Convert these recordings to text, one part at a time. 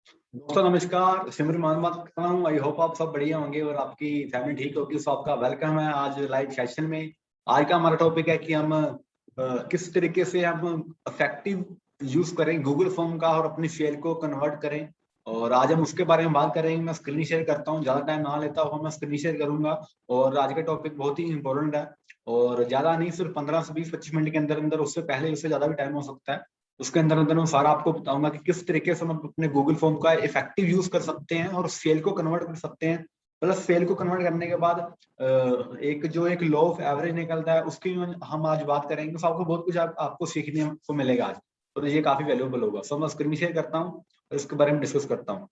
दोस्तों नमस्कार, सिमरन मोहम्मद बात कर रहा हूँ। आई होप आप सब बढ़िया होंगे और आपकी फैमिली ठीक होगी। सो आपका वेलकम है आज लाइव सेशन में। आज का हमारा टॉपिक है कि हम किस तरीके से हम इफेक्टिव यूज करें गूगल फॉर्म का और अपनी सेल को कन्वर्ट करें। और आज हम उसके बारे में बात करेंगे। मैं स्क्रीन शेयर करता हूँ, ज्यादा टाइम ना लेता हूँ, मैं स्क्रीन शेयर करूंगा। और आज का टॉपिक बहुत ही इंपॉर्टेंट है और ज्यादा नहीं, सिर्फ 15 से 20-25 मिनट के अंदर अंदर, उससे पहले उससे ज्यादा भी टाइम हो सकता है। उसके अंदर अंदर मैं सारा आपको बताऊंगा कि किस तरीके से हम अपने गूगल फॉर्म का इफेक्टिव यूज कर सकते हैं और सेल को कन्वर्ट कर सकते हैं। प्लस सेल को कन्वर्ट करने के बाद एक लॉ ऑफ एवरेज निकलता है, उसकी हम आज बात करेंगे। तो आपको बहुत कुछ आपको सीखने को मिलेगा आज, तो ये काफी वैल्यूएबल होगा। सो मैं स्क्रीन शेयर करता हूँ और इसके बारे में डिस्कस करता हूँ।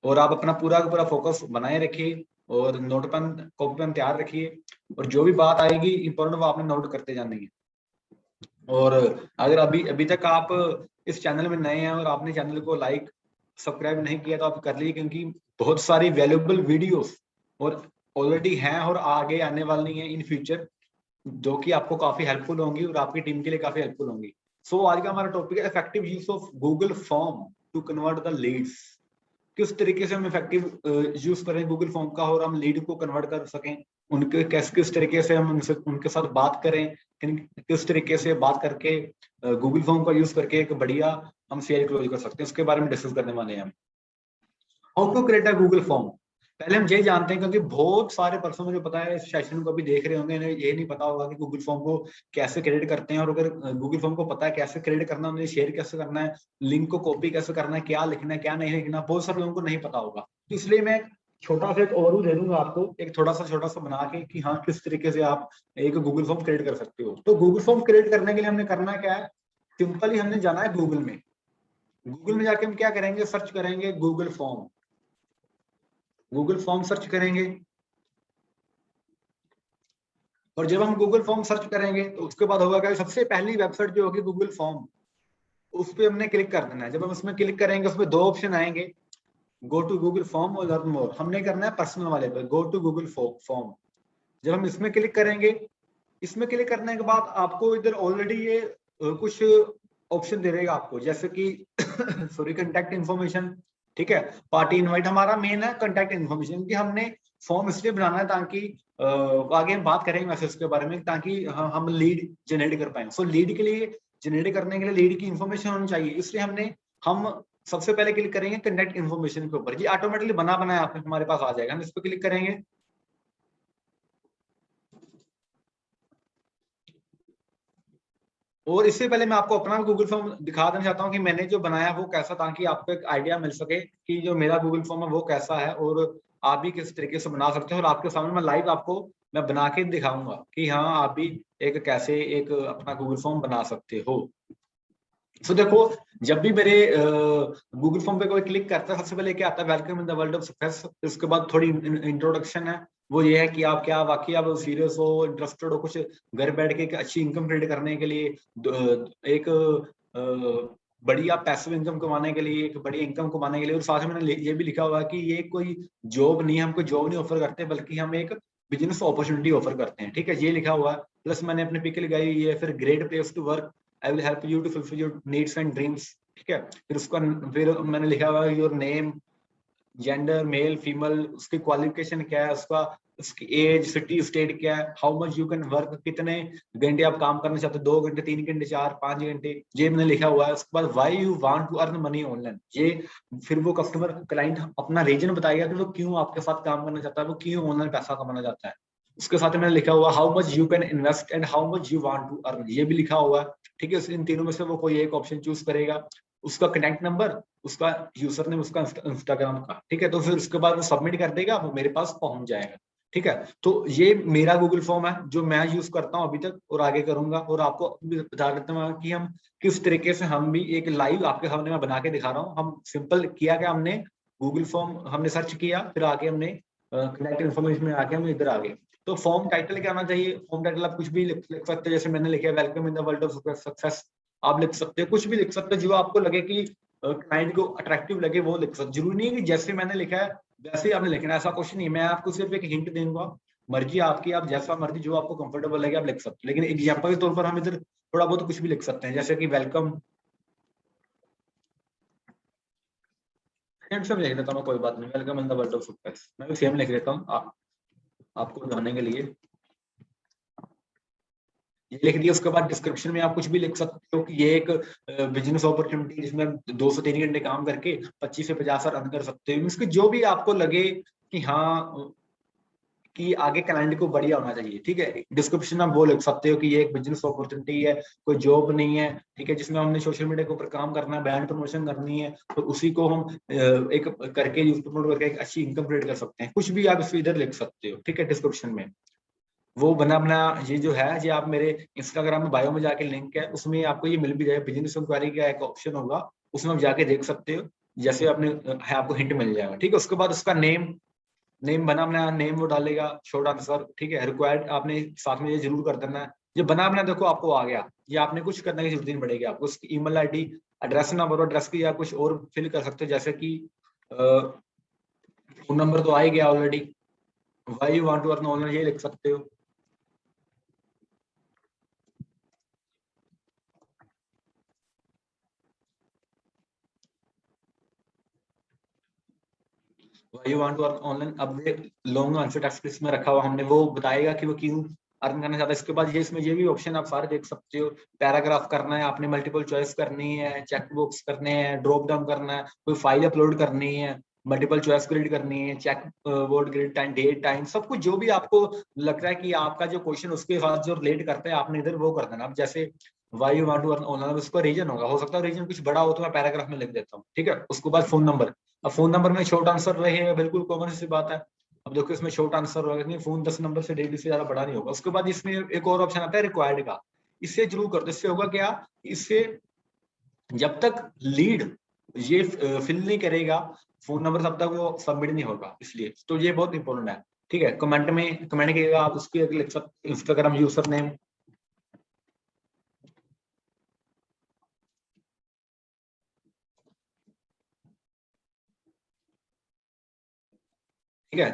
और आप अपना पूरा का पूरा फोकस बनाए रखिए और नोट पेन कॉपी पेन तैयार रखिए, और जो भी बात आएगी इंपॉर्टेंट वो आपने नोट करते जानी है। और अगर अभी अभी तक आप इस चैनल में नए हैं और आपने चैनल को लाइक सब्सक्राइब नहीं किया तो आप कर लीजिए, क्योंकि बहुत सारी वैल्यूएबल वीडियोस और ऑलरेडी हैं और आगे आने वाली हैं इन फ्यूचर, जो कि आपको काफी हेल्पफुल होंगी और आपकी टीम के लिए काफी हेल्पफुल होंगी। सो आज का हमारा टॉपिक है effective use of Google form to convert the leads. किस तरीके से हम इफेक्टिव यूज करें गूगल फॉर्म का और हम लीड को कन्वर्ट कर सकें। उनके किस तरीके से हम उनके साथ बात करें, किस तरीके से बात करके गूगल फॉर्म का यूज करके एक बढ़िया हम सेल क्लोज कर सकते हैं, उसके बारे में डिस्कस करने वाले हैं हम। How to create a Google form. पहले हम ये जानते हैं, क्योंकि बहुत सारे पर्सन मुझे पता है इस सेशन को भी देख रहे होंगे, इन्हें ये नहीं पता होगा कि गूगल फॉर्म को कैसे क्रिएट करते हैं। और अगर गूगल फॉर्म को पता है कैसे क्रिएट करना है, उन्हें शेयर कैसे करना है, लिंक को कॉपी कैसे करना है, क्या लिखना है क्या नहीं लिखना, बहुत सारे लोगों को नहीं पता होगा। तो इसलिए मैं छोटा सा एक ओवरव्यू दे दूंगा आपको, एक छोटा सा बना के कि हाँ किस तरीके से आप एक गूगल फॉर्म क्रिएट कर सकते हो। तो गूगल फॉर्म क्रिएट करने के लिए हमने करना क्या है, सिंपली हमने जाना है गूगल में। गूगल में जाके हम क्या करेंगे, सर्च करेंगे Google form. Google form search करेंगे, और जब हम गूगल फॉर्म सर्च करेंगे तो उसके बाद होगा क्या, सबसे पहली वेबसाइट जो होगी गूगल फॉर्म, उस पर हमने क्लिक कर देना है। जब हम उसमें क्लिक करेंगे उसमें दो ऑप्शन आएंगे, गो टू गूगल फॉर्म और लर्न मोर। हमने करना है पर्सनल वाले पे, गो टू गूगल फॉर्म। जब हम इसमें क्लिक करेंगे, इसमें क्लिक करने के बाद आपको इधर ऑलरेडी ये कुछ ऑप्शन दे देगा आपको, जैसे कि सॉरी कंटेक्ट इन्फॉर्मेशन। ठीक है, पार्टी इनवाइट हमारा मेन है कंटेक्ट इन्फॉर्मेशन, क्योंकि हमने फॉर्म इसलिए बनाना है ताकि आगे हम बात करेंगे वैसे उसके बारे में, ताकि हम लीड जनरेट कर पाए। सो लीड के लिए, जनरेट करने के लिए लीड की इन्फॉर्मेशन होनी चाहिए, इसलिए हम सबसे पहले क्लिक करेंगे कंटेक्ट इन्फॉर्मेशन के ऊपर। ये ऑटोमेटिकली बना बनाया आपने हमारे पास आ जाएगा। हम इस पर क्लिक करेंगे, और इससे पहले मैं आपको अपना गूगल फॉर्म दिखा देना चाहता हूँ कि मैंने जो बनाया वो कैसा, ताकि आपको एक आइडिया मिल सके कि जो मेरा गूगल फॉर्म है वो कैसा है, और आप भी किस तरीके से बना सकते हो। और आपके सामने मैं लाइव आपको मैं बना के दिखाऊंगा कि हाँ आप भी एक कैसे एक अपना गूगल फॉर्म बना सकते हो। तो देखो, जब भी मेरे गूगल फॉर्म पे कोई क्लिक करता है, सबसे पहले क्या आता है, welcome in the world of success. उसके बाद थोड़ी इंट्रोडक्शन है, वो ये है कि आप क्या वाकई आप सीरियस हो, इंटरेस्टेड हो कुछ घर बैठ के एक अच्छी इनकम क्रिएट करने के लिए, एक बढ़िया पैसिव इनकम कमाने के लिए, एक बड़ी इनकम कमाने के लिए। और साथ में मैंने ये भी लिखा हुआ है कि ये कोई जॉब नहीं है, हम कोई जॉब नहीं ऑफर करते, बल्कि हम एक बिजनेस अपॉर्चुनिटी ऑफर करते हैं। ठीक है, ये लिखा हुआ है। प्लस मैंने अपने पिक लगाई हुई है, फिर great place to work, I will help you to fulfil your needs and dreams. ठीक है, फिर मैंने लिखा हुआ है your name, gender male female, उसकी क्वालिफिकेशन क्या है, उसकी एज, सिटी स्टेट क्या है, how much you can work, कितने घंटे आप काम करना चाहते हो, 2 घंटे 3 घंटे 4-5 घंटे, ये मैंने लिखा हुआ है। उसके बाद why you want to earn money online, ये फिर वो कस्टमर क्लाइंट अपना रीजन बताएगा कि वो क्यों आपके साथ काम करना चाहता है, वो क्यों ऑनलाइन पैसा कमाना चाहता है। उसके साथ मैंने लिखा हुआ how much you can invest and how much you want to earn, ये भी लिखा हुआ है। ठीक है, इन तीनों में से वो कोई एक ऑप्शन चूज करेगा। उसका कनेक्ट नंबर, उसका यूजर नेम, उसका इंस्टाग्राम का। ठीक है, तो फिर उसके बाद वो सबमिट कर देगा, वो मेरे पास पहुंच जाएगा। ठीक है, तो ये मेरा गूगल फॉर्म है जो मैं यूज करता हूं अभी तक और आगे करूंगा। और आपको बता देता हूँ कि हम किस तरीके से हम भी एक लाइव आपके सामने मैं बना के दिखा रहा हूँ। हम सिंपल किया कि हमने गूगल फॉर्म हमने सर्च किया, फिर आगे हमने कनेक्ट इन्फॉर्मेशन में आके हम इधर आ गए। तो फॉर्म टाइटल क्या आना चाहिए, फॉर्म टाइटल आप कुछ भी लिख सकते हैं, जैसे मैंने लिखा welcome in the world of success. आप लिख सकते हैं, कुछ भी लिख सकते हैं जो आपको लगे कि क्लाइंट को अट्रैक्टिव लगे वो लिख सकते। जरूरी नहीं है कि जैसे मैंने लिखा है वैसे ही आपने लिखना है, ऐसा कुछ नहीं। मैं आपको सिर्फ एक हिंट दूंगा, मर्जी आपकी, आप जैसा मर्जी जो आपको कंफर्टेबल लगे आप लिख सकते हो। लेकिन एग्जाम्पल के तौर पर हम इधर थोड़ा बहुत कुछ भी लिख सकते हैं, जैसे कि वेलकम सेम सेम लिख देता हूँ, कोई बात नहीं। Welcome in the world of success, मैं भी सेम लिख देता हूँ आपको जानने के लिए। ये लिख दिया। उसके बाद डिस्क्रिप्शन में आप कुछ भी लिख सकते हो कि ये एक बिजनेस अपॉर्चुनिटी जिसमें 2 से 3 घंटे काम करके 25 से 50 हजार अर्न कर सकते हो। इसके जो भी आपको लगे कि हाँ कि आगे क्लाइंट को बढ़िया होना चाहिए, ठीक है। डिस्क्रिप्शन में आप वो लिख सकते हो कि ये एक बिजनेस अपॉर्चुनिटी है, कोई जॉब नहीं है, ठीक है, जिसमें हमने सोशल मीडिया के ऊपर काम करना है, ब्रांड प्रमोशन करनी है, तो उसी को हम एक करके यूज प्रमोट करके एक अच्छी इनकम क्रिएट कर सकते हैं। कुछ भी आप इसमें इधर लिख सकते हो, ठीक है। डिस्क्रिप्शन में वो बना अपना ये जो है, ये आप मेरे इंस्टाग्राम में बायो में जाके लिंक है, उसमें आपको ये मिल भी जाएगा। बिजनेस इंक्वायरी का एक ऑप्शन होगा, उसमें आप जाके देख सकते हो। जैसे आपने है, आपको हिंट मिल जाएगा, ठीक है। उसके बाद उसका नेम बना अपना नेम वो डालेगा, शॉर्ट आंसर, ठीक है। रिक्वायर्ड आपने साथ में ये जरूर कर देना है। ये बना अपना देखो आपको आ गया, ये आपने कुछ करने की जरूरत नहीं पड़ेगी आपको। उसकी ईमेल आईडी, एड्रेस ना भरो, एड्रेस की या कुछ और फिल कर सकते हो, जैसे कि फोन नंबर तो आ ही गया already. Why you want to earn online, ये लिख सकते हो। You want to earn online, अब लॉन्ग आंसर टेक्स्ट इसमें रखा हुआ हमने, वो बताएगा कि वो क्यों अर्न करना चाहता है। इसके बाद ये इसमें ये भी ऑप्शन आप सारे देख सकते हो। पैराग्राफ करना है आपने, मल्टीपल चॉइस करनी है, चेक बॉक्स करने हैं, ड्रॉप डाउन करना है, कोई फाइल अपलोड करनी है, मल्टीपल चॉइस क्रिएट करनी है, check word create time, date time, सब कुछ जो भी आपको लगता है कि आपका जो क्वेश्चन उसके साथ जो रिलेट करता है, आपने इधर वो कर देना। अब जैसे why you want to earn online, उसका रीजन होगा, हो सकता है रीजन कुछ बड़ा हो तो मैं पैराग्राफ में लिख देता हूँ, ठीक है। उसके बाद फोन नंबर, अब फोन नंबर में शॉर्ट आंसर रहेगा, बिल्कुल कॉमन सी बात है। अब देखो इसमें शॉर्ट आंसर होगा नहीं, फोन 10 नंबर से 1.5 से ज्यादा बड़ा नहीं होगा। उसके बाद इसमें एक और ऑप्शन आता है रिक्वायर्ड का, इससे जरूर कर दो। इससे होगा क्या, इससे जब तक लीड ये फिल नहीं करेगा फोन नंबर, तब तक वो सबमिट नहीं होगा, इसलिए तो ये बहुत इंपॉर्टेंट है, ठीक है। कमेंट में कमेंट करिएगा आप, उसकी लिख सकते इंस्टाग्राम यूजर नेम, ठीक है।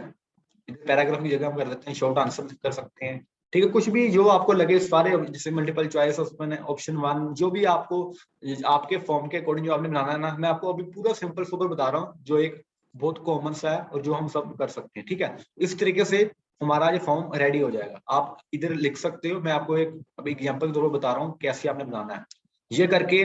पैराग्राफ की जगह हम कर देते हैं शॉर्ट आंसर कर सकते हैं, ठीक है। कुछ भी जो आपको लगे सारे, जैसे मल्टीपल चॉइस उसमें ऑप्शन 1, जो भी आपको आपके फॉर्म के अकॉर्डिंग जो आपने बनाना है ना, मैं आपको अभी पूरा सिंपल सुपर बता रहा हूँ, जो एक बहुत कॉमन सा है और जो हम सब कर सकते हैं, ठीक है। इस तरीके से हमारा ये फॉर्म रेडी हो जाएगा। आप इधर लिख सकते हो, मैं आपको एक अभी एग्जाम्पल के तौर पर बता रहा हूँ कैसे आपने बनाना है। ये करके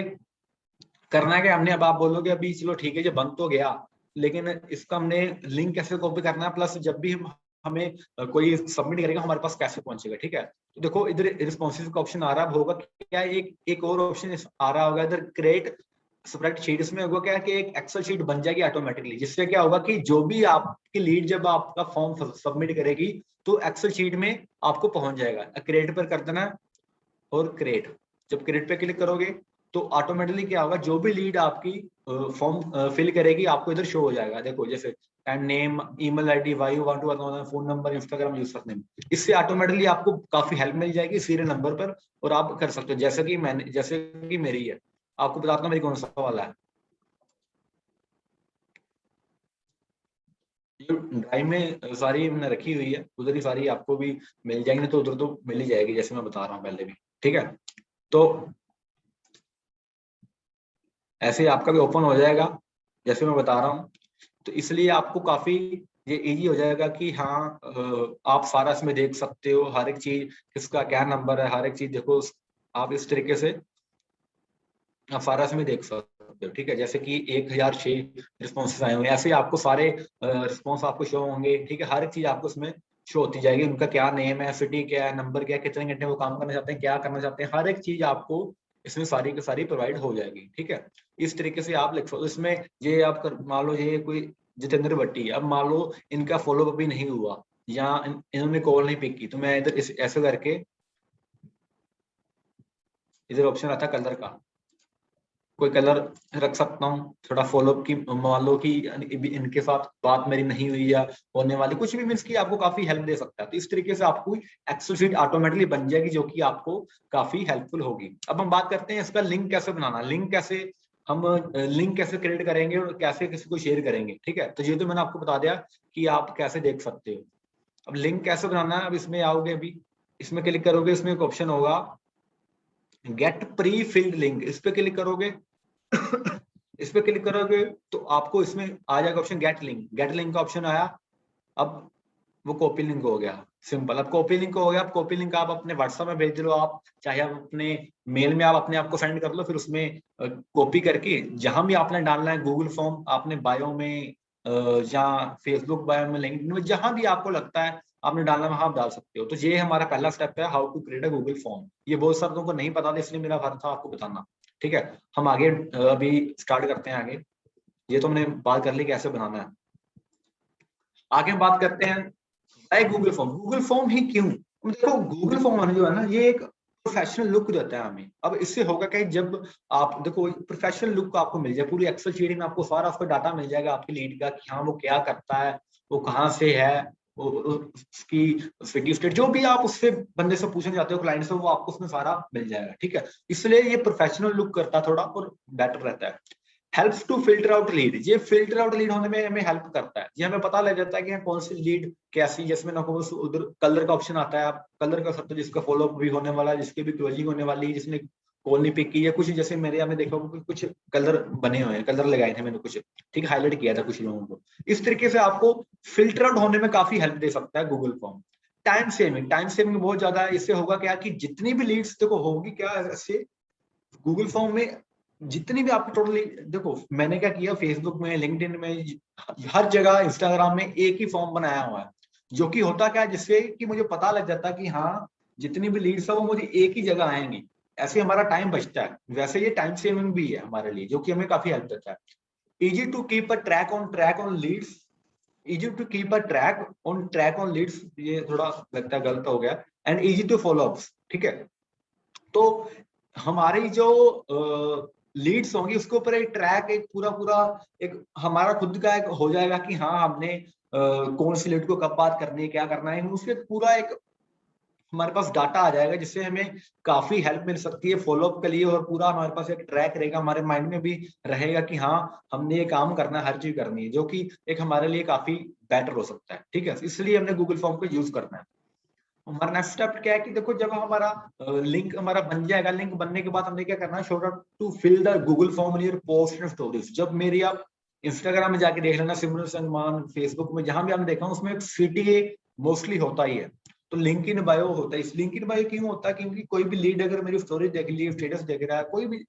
करना है कि हमने, अब आप बोलोगे अभी चलो ठीक है ये बन तो गया, लेकिन इसका हमने लिंक कैसे कॉपी करना है, प्लस जब भी हम हमें कोई सबमिट करेगा हमारे पास कैसे पहुंचेगा, ठीक है। तो देखो इधर रिस्पॉन्सिव का ऑप्शन आ रहा होगा क्या, एक और ऑप्शन आ रहा होगा इधर, क्रिएट स्प्रेडशीट। इसमें होगा क्या कि एक एक्सेल शीट बन जाएगी ऑटोमेटिकली, जिससे क्या होगा कि जो भी आपकी लीड जब आपका फॉर्म सबमिट करेगी तो एक्सेल शीट में आपको पहुंच जाएगा। क्रिएट पर कर देना, और क्रिएट, जब क्रिएट पे क्लिक करोगे तो ऑटोमेटिकली क्या होगा, जो भी लीड आपकी फॉर्म फिल करेगी आपको इधर शो हो जाएगा। देखो जैसे and name, email ID, why you want to earn, phone number, Instagram user name. इससे ऑटोमेटिकली आपको काफी हेल्प मिल जाएगी सीरियल नंबर पर, और आप कर सकते हो। जैसे कि मेरी है, आपको बताता हूँ मेरी कौन सा वाला है। ड्राइव में सारी मैंने रखी हुई है, उधर ही सारी आपको भी मिल जाएंगी, तो उधर तो मिल ही जाएगी, जैसे मैं बता रहा हूँ पहले भी, ठीक है। तो ऐसे आपका भी ओपन हो जाएगा जैसे मैं बता रहा हूँ। तो इसलिए आपको काफी ये इजी हो जाएगा कि हाँ आप सारा इसमें देख सकते हो, हर एक चीज किसका क्या नंबर है, हर एक चीज देखो। आप इस तरीके से आप सारा इसमें देख सकते हो, ठीक है। जैसे कि 1006 रिस्पॉन्सेस आए हुए हैं, ऐसे ही आपको सारे रिस्पॉन्स आपको शो होंगे, ठीक है। हर एक चीज आपको इसमें शो होती जाएगी, उनका क्या नेम है, सिटी क्या है, नंबर क्या है, कितने घंटे वो काम करना चाहते हैं, क्या करना चाहते हैं, हर एक चीज आपको इसमें सारी की सारी प्रोवाइड हो जाएगी, ठीक है। इस तरीके से आप लिख सकते हो इसमें। ये आप मान लो ये कोई जितेंद्र भट्टी, अब मान लो इनका फॉलोअप भी नहीं हुआ या इन्होंने कॉल नहीं पिक की, तो मैं इधर ऐसे करके इधर ऑप्शन आता है कलर का, कोई कलर रख सकता हूँ थोड़ा फॉलोअप की। मान लो कि इनके साथ बात मेरी नहीं हुई या होने वाली कुछ भी, मीन्स की आपको काफी हेल्प दे सकता है। तो इस तरीके से आपको एक्सेल शीट ऑटोमेटिकली बन जाएगी, जो कि आपको काफी हेल्पफुल होगी। अब हम बात करते हैं इसका लिंक कैसे बनाना, हम लिंक कैसे क्रिएट करेंगे और कैसे किसी को शेयर करेंगे, ठीक है। तो ये तो मैंने आपको बता दिया कि आप कैसे देख सकते हो। अब लिंक कैसे बनाना है, अब इसमें आओगे, अभी इसमें क्लिक करोगे, इसमें एक ऑप्शन होगा गेट प्री फिल्ड लिंक, इस पे क्लिक करोगे इस पे क्लिक करोगे तो आपको इसमें आ जाएगा ऑप्शन गेट लिंक का ऑप्शन आया। अब वो कॉपी लिंक हो गया, सिंपल। अब कॉपी लिंक हो गया, अब कॉपी लिंक आप अपने व्हाट्सएप में भेज लो, आप चाहे आप अपने मेल में आप अपने आप को सेंड कर लो, फिर उसमें कॉपी करके जहां भी आपने डालना है, गूगल फॉर्म आपने बायो में या फेसबुक बायो में, लिंक्डइन में, जहां भी आपको लगता है आपने डालना वहां आप डाल सकते हो। तो ये हमारा पहला स्टेप है, how to create a Google form. ये बहुत सारे लोगों को नहीं पता था, इसलिए मेरा फर्ज था आपको बताना। ठीक है, हम आगे अभी स्टार्ट करते हैं आगे। ये तो हमने बात कर ली कैसे बनाना है। आगे हम बात करते हैं गूगल फॉर्म। गूगल फॉर्म ही क्यों? देखो गूगल फॉर्म जो है ना, ये एक प्रोफेशनल लुक देता है हमें। अब इससे होगा क्या, जब आप देखो प्रोफेशनल लुक आपको मिल जाए, पूरी एक्सेल शीट में आपको सारा उसका डाटा मिल जाएगा आपकी लीड का, कि हाँ वो क्या करता है, वो कहाँ से है, उसकी सिटी स्टेट, जो भी आप उससे बंदे से पूछना चाहते हो, क्लाइंट से, वो आपको उसमें सारा मिल जाएगा। ठीक है, इसलिए ये प्रोफेशनल लुक करता है थोड़ा, और बेटर रहता है। Helps to filter out lead, ये फिल्टर आउट लीड होने में हमें हेल्प करता है। ये हमें पता लग जाता है कि कौन सी लीड कैसी, जिसमें ना उधर कलर का ऑप्शन आता है, आप कलर कर सकते हो, जिसका फॉलो अप भी होने वाला है, जिसकी भी क्लोजिंग होने वाली है, जिसने कॉल नहीं पिक की है, कुछ जैसे मेरे यहाँ में देखा कुछ कलर बने हुए हैं, कलर लगाए थे मैंने कुछ, ठीक, हाईलाइट किया था कुछ लोगों को। इस तरीके से आपको फिल्टर आउट होने में काफी हेल्प दे सकता है गूगल फॉर्म। टाइम सेविंग बहुत ज्यादा है। इससे होगा क्या कि जितनी भी लीड्स देखो होगी क्या ऐसे गूगल फॉर्म में, जितनी भी आपकी टोटली, देखो मैंने क्या किया, फेसबुक में, लिंक्डइन में, हर जगह, इंस्टाग्राम में एक ही फॉर्म बनाया हुआ है, जो कि होता क्या है, जिससे कि मुझे पता लग जाता है कि हाँ जितनी भी लीड्स है वो मुझे एक ही जगह आएंगी। ऐसे हमारा टाइम बचता है। वैसे ये टाइम सेविंग भी है हमारे लिए, जो कि हमें काफी हेल्प देता है। Easy to keep a track on leads, easy to keep a track on leads, ये थोड़ा लगता है गलत हो गया, and easy to follow ups. ठीक है, तो हमारी जो लीड्स होंगी उसके ऊपर एक ट्रैक, एक पूरा पूरा एक हमारा खुद का एक हो जाएगा कि हाँ हमने कौन सी लीड को कब बात करनी है, क्या करना है, उसके पूरा एक हमारे पास डाटा आ जाएगा, जिससे हमें काफी हेल्प मिल सकती है फॉलोअप के लिए, और पूरा हमारे पास एक ट्रैक रहेगा, हमारे माइंड में भी रहेगा कि हाँ हमने ये काम करना है, हर चीज करनी है, जो कि एक हमारे लिए काफी बेटर हो सकता है। ठीक है, इसलिए हमने गूगल फॉर्म को यूज करना है। हमारा नेक्स्ट स्टेप क्या है कि देखो जब हमारा लिंक हमारा बन जाएगा, लिंक बनने के बाद हमने क्या करना है, show to fill the Google form in your post and stories. जब मेरी आप इंस्टाग्राम में जाके देख लेना, सिमरन सलमान, फेसबुक में जहां भी आपने देखा उसमें एक सीटीए मोस्टली होता ही है। तो लिंक इन बायो होता है। इस लिंक इन बायो क्यों होता है? क्योंकि कोई भी लीड अगर मेरी स्टोरी देख ली, स्टेटस देख रहा है, कोई भी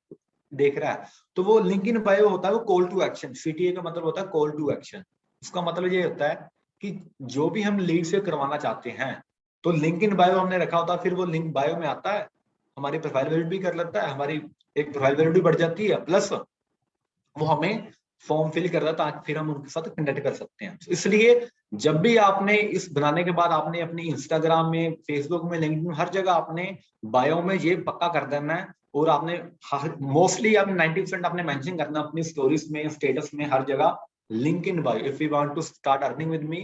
देख रहा है, तो वो लिंक इन बायो होता है, वो कॉल टू एक्शन। सीटीए का मतलब होता है कॉल टू एक्शन। उसका मतलब ये होता है कि जो भी हम लीड से करवाना चाहते हैं, तो लिंक इन बायो हमने रखा होता है, फिर वो लिंक बायो में आता है, हमारी प्रोफाइल विजिट भी कर लेता है, हमारी एक प्रोफाइल विजिट भी बढ़ जाती है, प्लस वो हमें फॉर्म फिल कर रहा है, ताकि फिर हम उनके साथ कनेक्ट कर सकते हैं। इसलिए जब भी आपने इस बनाने के बाद आपने अपनी इंस्टाग्राम में, फेसबुक में, लिंक्डइन में, हर जगह आपने बायो में ये पक्का कर देना है, और आपने मोस्टली आपने 90% आपने मेंशन करना अपनी स्टोरीज में, स्टेटस में, हर जगह link in bio. If you want to start earning with me,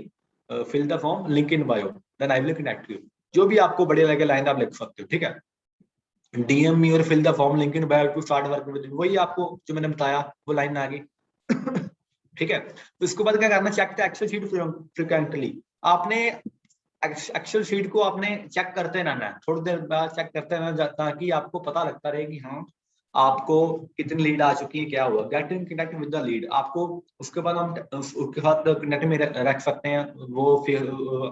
fill the form, link in bio, then I will connect you. जो भी आपको बढ़िया लगे लाइन आप लिख सकते हो। ठीक है, डीएम मी और fill the form, link in bio to start work with me, वही आपको जो मैंने बताया वो लाइन आ गई। ठीक है, तो इसके बाद क्या करना, check the excel sheet frequently. आपने एक्सेल शीट को आपने चेक करते रहना है, थोड़ी देर बाद चेक करते रहना, ताकि आपको पता लगता रहे कि हाँ आपको कितनी लीड आ चुकी है, क्या हुआ। Get in connect with the lead, आपको उसके बाद हम उसके साथ कनेक्ट में रख सकते हैं। वो फिर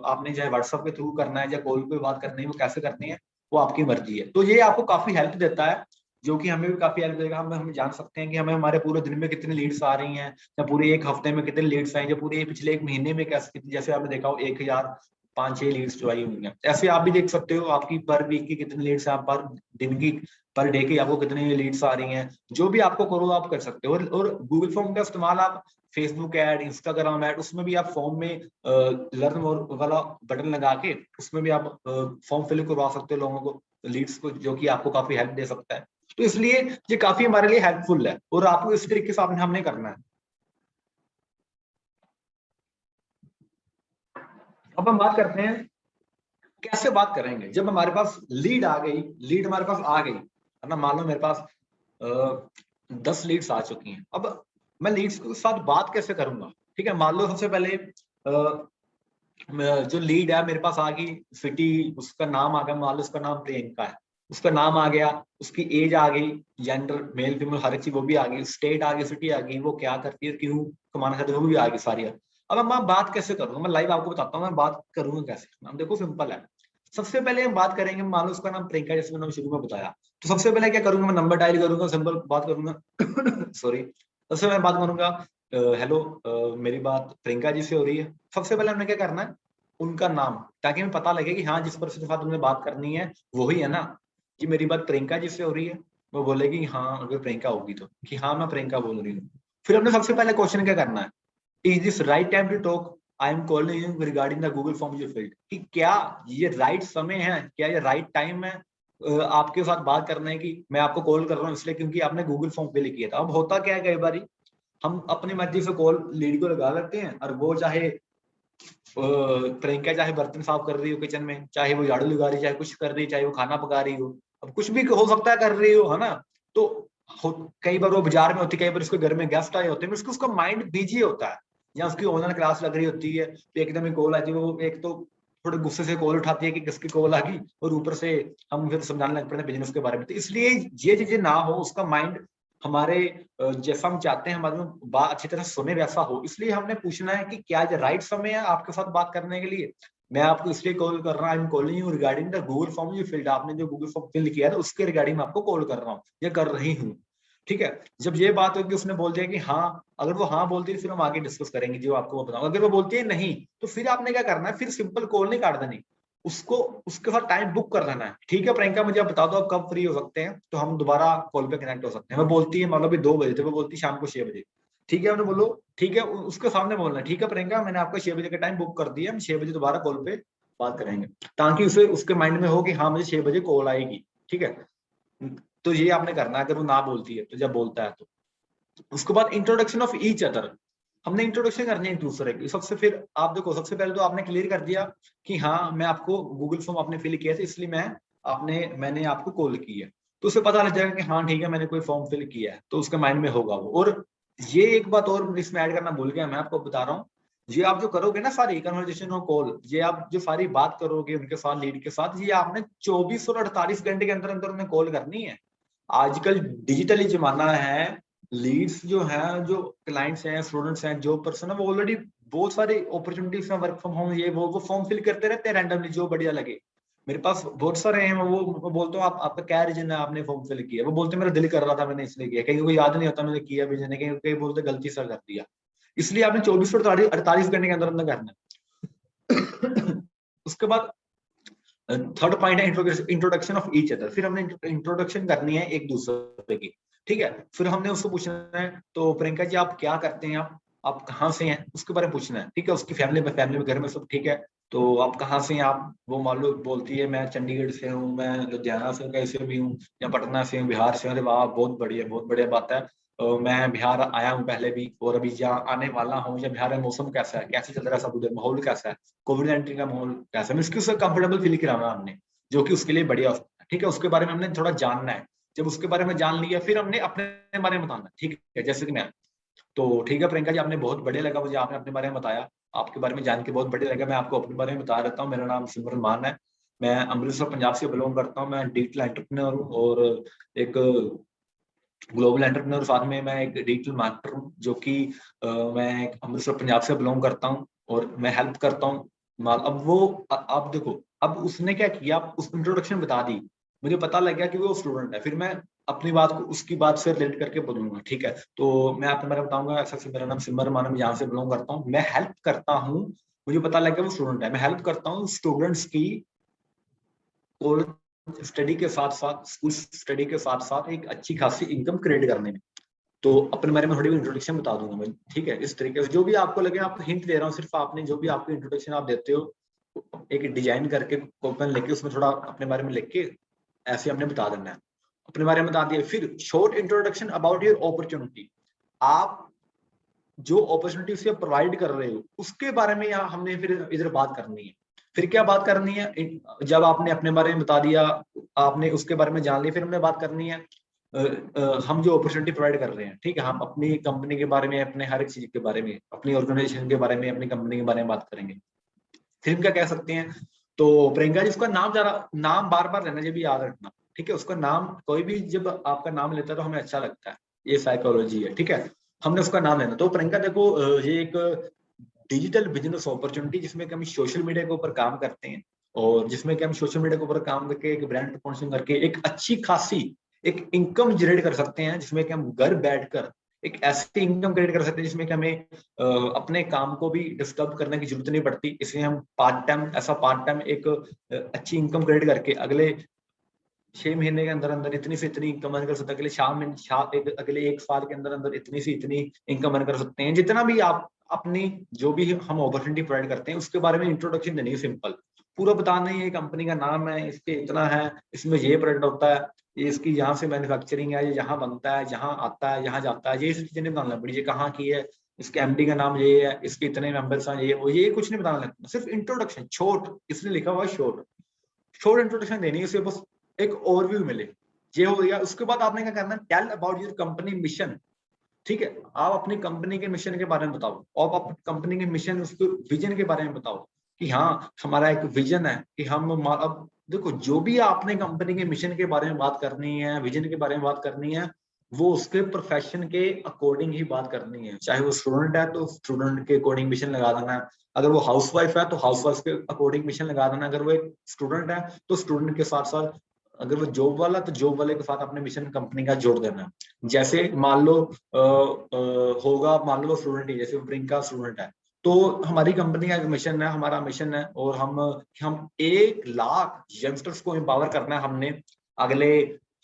आपने चाहे व्हाट्सएप के थ्रू करना है या कॉल पे बात करनी है, वो कैसे करनी है वो आपकी मर्जी है। तो ये आपको काफी हेल्प देता है, जो कि हमें भी काफी हेल्प देगा। हम जान सकते हैं कि हमें हमारे पूरे दिन में कितनी लीड्स आ रही हैं, या पूरे एक हफ्ते में कितनी लीड्स आई, या पूरे पिछले एक महीने में कैसे, जैसे आपने देखा हो 1005-6 लीड्स जो आई हुई हैं, ऐसे आप भी देख सकते हो आपकी पर वीक की कितनी लीड्स हैं, पर दिन की, पर डे की आपको कितनी लीड्स आ रही हैं। जो भी आपको करो आप कर सकते हो। और गूगल फॉर्म का इस्तेमाल आप फेसबुक ऐड, इंस्टाग्राम ऐड, उसमें भी आप फॉर्म में लर्न मोर वाला बटन लगा के उसमें भी आप फॉर्म फिल करवा सकते हो लोगों को, लीड्स को, जो कि आपको काफी हेल्प दे सकता है। तो इसलिए ये काफी हमारे लिए हेल्पफुल है, और आपको इस तरीके से हमने करना है। अब हम बात करते हैं कैसे बात करेंगे जब हमारे पास लीड आ गई, लीड हमारे पास आ गई है ना, मान लो मेरे पास 10 लीड्स आ चुकी हैं। अब मैं लीड्स के साथ बात कैसे करूंगा? ठीक है, मान लो सबसे पहले जो लीड है मेरे पास आ गई, सिटी, उसका नाम आ गया, मान लो उसका नाम प्रियंका है। उसका नाम आ गया, उसकी एज आ गई, जेंडर मेल फीमेल हर एक चीज वो भी आ गई, स्टेट आ गई, सिटी आ गई, वो क्या करती है, क्यों कमाना चाहती है, वो भी आ गई सारी। अब मैं बात कैसे करूंगा, मैं लाइव आपको बताता हूँ मैं बात करूंगा कैसे। हम देखो सिंपल है, सबसे पहले हम बात करेंगे, मान लो उसका नाम प्रियंका, जैसे मैंने शुरू में बताया, तो सबसे पहले क्या करूंगा, मैं नंबर डायल करूंगा, सिंपल बात करूंगा सॉरी, सबसे मैं बात करूंगा, हेलो, मेरी बात प्रियंका जी से हो रही है। सबसे पहले हमने क्या करना है, उनका नाम, ताकि हमें पता लगे कि हाँ जिस पर्सन के साथ हमने बात करनी है वही है ना, कि मेरी बात प्रियंका जी से हो रही है। वो बोलेगी हाँ, अगर प्रियंका होगी तो, कि हाँ मैं प्रियंका बोल रही हूँ। फिर हमने सबसे पहले क्वेश्चन क्या करना है, is this right time to talk, I am calling you regarding the Google form you filled, कि क्या ये राइट समय है, क्या ये राइट टाइम है आपके साथ बात करने की, मैं आपको कॉल कर रहा हूँ इसलिए क्योंकि आपने गूगल फॉर्म फिल किया था। अब होता क्या है, कई बार हम अपनी मर्जी से कॉल लेडी को लगा लेते हैं, और वो चाहे प्रियंका चाहे बर्तन साफ कर रही हो किचन में, चाहे वो झाड़ू लगा रही, चाहे कुछ कर रही, चाहे वो खाना पका रही हो, अब कुछ भी हो सकता है कर रही हो, है ना। तो कई बार वो बाजार में होती है, कई बार उसके घर में गेस्ट आए होते हैं, उसको उसका माइंड बिजी होता है, या उसकी ऑनलाइन क्लास लग रही होती है, तो एकदम ही कॉल आती है, वो एक तो थोड़े गुस्से से कॉल उठाती है कि किसकी कॉल आ गई, और ऊपर से हम फिर समझाने लग पड़ते हैं बिजनेस के बारे में। तो इसलिए ये चीजें ना हो, उसका माइंड हमारे जैसा हम चाहते हैं हमारे बात अच्छी तरह सुने वैसा हो, इसलिए हमने पूछना है कि क्या ये राइट समय है आपके साथ बात करने के लिए। मैं आपको इसलिए कॉल कर रहा हूँ, आई am calling you regarding the Google form you field, आपने जो गूगल फॉर्म फिल किया था उसके रिगार्डिंग मैं आपको कॉल कर रहा हूँ या कर रही हूँ। ठीक है, जब ये बात होगी उसने बोल दिया कि हाँ, अगर वो हाँ बोलती है फिर हम आगे डिस्कस करेंगे जो आपको वो बताऊंगा। अगर वो बोलती है नहीं, तो फिर आपने क्या करना है, फिर सिंपल कॉल नहीं काट देनी, उसको उसके साथ टाइम बुक कर देना है। ठीक है प्रियंका, मुझे आप बता दो आप कब फ्री हो सकते हैं, तो हम दोबारा कॉल पे कनेक्ट हो सकते हैं। वो बोलती है मतलब 2 बजे, तो वो बोलती है शाम को 6 बजे। ठीक है, उन्हें बोलो ठीक है, उसके सामने बोलना है, ठीक है प्रियंका मैंने आपको 6 बजे का टाइम बुक कर दिया, हम 6 बजे दोबारा कॉल पे बात करेंगे, ताकि उसे उसके माइंड में हो कि हाँ मुझे 6 बजे कॉल आएगी। ठीक है, तो ये आपने करना है अगर वो ना बोलती है तो, जब बोलता है तो। उसके बाद इंट्रोडक्शन ऑफ ईच अदर, हमने इंट्रोडक्शन करनी है एक दूसरे की सबसे। फिर आप देखो, सबसे पहले तो आपने क्लियर कर दिया कि हाँ मैं आपको गूगल फॉर्म आपने फिल किया था इसलिए मैंने आपको कॉल की है, तो उसे पता लग जाएगा कि हाँ ठीक है मैंने कोई फॉर्म फिल किया है, तो उसके माइंड में होगा वो। और ये एक बात और इसमें ऐड करना भूल गया, मैं आपको बता रहा हूँ, ये आप जो करोगे ना सारी कन्वर्सेशन और कॉल, ये आप जो सारी बात करोगे उनके साथ लीड के साथ, ये आपने 24 और 48 घंटे के अंदर अंदर उन्हें कॉल करनी है। आजकल डिजिटली जमाना है, लीड्स जो है, जो क्लाइंट्स हैं, स्टूडेंट्स हैं, जो पर्सन है, वो ऑलरेडी बहुत सारी अपॉर्चुनिटीज में वर्क फ्रॉम होम, ये वो फॉर्म फिल करते रहते हैं रैंडमली जो बढ़िया लगे। मेरे पास बहुत सारे हैं, वो बोलता हूँ आपका क्या रीजन है आपने फॉर्म फिल किया, वो बोलते मेरा दिल कर रहा था मैंने इसलिए किया, कहीं को याद नहीं होता मैंने किया भी नहीं, कहीं कहीं बोलते गलती से कर दिया। इसलिए आपने 24 और 48 घंटे के अंदर अंदर करना है। उसके बाद थर्ड पॉइंट है इंट्रोडक्शन ऑफ ईच अदर, फिर हमने इंट्रोडक्शन करनी है एक दूसरे की। ठीक है, फिर हमने उसको पूछना है तो प्रियंका जी आप क्या करते हैं, आप कहाँ से हैं, उसके बारे में पूछना है। ठीक है, उसकी फैमिली में घर में सब ठीक है, तो आप कहाँ से हैं आप, वो मान लो बोलती है मैं चंडीगढ़ से हूँ, मैं लुधियाना से कैसे भी हूँ, या पटना से हूँ, बिहार से हूँ। अरे वाह बहुत बढ़िया बात है। मैं बिहार आया हूँ पहले भी, और अभी जहाँ आने वाला हूँ, या बिहार में मौसम कैसा है, कैसे चल रहा है सब उधर, माहौल कैसा है, कोविड-19 का माहौल कैसा है, उसकी उससे कंफर्टेबल फील कराना हमने, जो कि उसके लिए बढ़िया हो सकता है। ठीक है, उसके बारे में हमने थोड़ा जानना है। जब उसके बारे में जान लिया फिर हमने अपने बारे में बताना। ठीक है, जैसे कि मैं, तो ठीक है प्रियंका जी, आपने बहुत बढ़िया लगा मुझे, आपने अपने बारे में बताया, आपके बारे में जान के बहुत बढ़िया लगा। मैं आपको अपने बारे में बता देता हूँ, मेरा नाम सिमरन मान है, मैं अमृतसर पंजाब से बिलोंग करता हूँ, मैं डिजिटल एंटरप्रेन्योर हूँ, और एक ग्लोबल एंटरप्रेन्योर, साथ में मैं एक डिजिटल मार्केटर हूँ, जो कि मैं एक अमृतसर पंजाब से बिलोंग करता हूँ, और मैं हेल्प करता हूँ। अब वो आप देखो, अब उसने क्या किया, उस इंट्रोडक्शन बता दी, मुझे पता लग गया कि वो स्टूडेंट है, फिर मैं अपनी बात को उसकी बात से रिलेट करके बोलूंगा। ठीक है, तो मैं आपको मेरा बताऊंगा ऐसा, मेरा नाम सिमर मानव, मैं यहाँ से बिलोंग करता हूँ, मैं हेल्प करता हूँ, मुझे पता लग गया वो स्टूडेंट है, मैं हेल्प करता हूँ स्टूडेंट्स की कॉलेज स्टडी के साथ साथ, स्कूल स्टडी के साथ साथ एक अच्छी खासी इनकम क्रिएट करने में। तो अपने बारे में थोड़ी इंट्रोडक्शन बता दूंगा मैं। ठीक है, इस तरीके से जो भी आपको लगे, आपको हिंट दे रहा हूँ सिर्फ, आपने जो भी आपको इंट्रोडक्शन आप देते हो, एक डिजाइन करके कॉपन लेके उसमें थोड़ा अपने बारे में लिख के ऐसे हमने बता देना है। अपने बारे में बता दिया, फिर short introduction about your opportunity, आप जो अपॉर्चुनिटी से प्रोवाइड कर रहे हो उसके बारे में यहाँ हमने फिर इधर बात करनी है। फिर क्या बात करनी है, जब आपने अपने बारे में बता दिया, आपने उसके बारे में जान लिया, फिर हमने बात करनी है हम जो अपॉर्चुनिटी प्रोवाइड कर रहे हैं। ठीक है, हम अपनी कंपनी के बारे में, अपने हर एक चीज के बारे में, अपनी ऑर्गेनाइजेशन के बारे में, अपनी कंपनी के बारे में बात करेंगे। फिर हम क्या कह सकते हैं, तो प्रियंका जी उसका नाम जरा, नाम बार बार लेना, ये भी याद रखना। ठीक है, उसका नाम, कोई भी जब आपका नाम लेता है तो हमें अच्छा लगता है, ये साइकोलॉजी है, ठीक है। हमने उसका नाम लेना। तो प्रियंका देखो, ये एक डिजिटल बिजनेस अपॉर्चुनिटी जिसमें कि हम सोशल मीडिया के ऊपर काम करते हैं, और जिसमें कि हम सोशल मीडिया के ऊपर काम करके एक ब्रांड प्रमोशन करके एक अच्छी खासी एक इनकम जनरेट कर सकते हैं, जिसमें कि हम घर बैठकर एक ऐसी इनकम क्रिएट कर सकते हैं जिसमें कि हमें अपने काम को भी डिस्टर्ब करने की जरूरत नहीं पड़ती। इसलिए हम पार्ट टाइम एक अच्छी इनकम क्रिएट करके अगले 6 महीने के अंदर अंदर इतनी से इतनी इनकम अर्न कर सकते हैं, अगले 1 साल के अंदर अंदर इतनी से इतनी इनकम अर्न कर सकते हैं। जितना भी आप अपनी जो भी हम अपॉर्चुनिटी प्रोवाइड करते हैं उसके बारे में इंट्रोडक्शन देनी है, सिंपल पूरा बताना है, ये कंपनी का नाम है, इसके इतना है, इसमें ये प्रोडक्ट होता है, ये इसकी यहाँ से मैन्युफैक्चरिंग है, ये यहाँ बनता है, जहाँ आता है, यहाँ जाता है, ये चीजें नहीं बताना पड़ी, ये कहाँ की है, इसके एमडी का नाम ये है, इसके इतने मेंबर्स हैं, ये कुछ नहीं बताना लगता, सिर्फ इंट्रोडक्शन छोट, इसने लिखा हुआ शॉर्ट शॉर्ट इंट्रोडक्शन देनी है, इसे बस एक ओवरव्यू मिले, ये हो गया। उसके बाद आपने क्या करना है, tell about your company mission, ठीक है, आप अपनी कंपनी के मिशन के बारे में बताओ, और आप कंपनी के मिशन, उसके विजन के बारे में बताओ कि हाँ हमारा एक विजन है कि हम, अब देखो जो भी आपने कंपनी के मिशन के बारे में बात करनी है, विजन के बारे में बात करनी है, वो उसके प्रोफेशन के अकॉर्डिंग ही बात करनी है। चाहे वो स्टूडेंट है तो स्टूडेंट के अकॉर्डिंग मिशन लगा देना है, अगर वो हाउसवाइफ है तो हाउसवाइफ के अकॉर्डिंग मिशन लगा देना, अगर वो एक स्टूडेंट है तो स्टूडेंट के साथ साथ, अगर वो जॉब वाला तो जॉब वाले के साथ अपने मिशन कंपनी का जोड़ देना। जैसे मान लो होगा, मान लो वो स्टूडेंट ही, जैसे प्रियंका स्टूडेंट है, तो हमारी कंपनी का मिशन है, हमारा मिशन है, और हम 1 लाख यंगस्टर्स को एम्पावर करना है। हमने अगले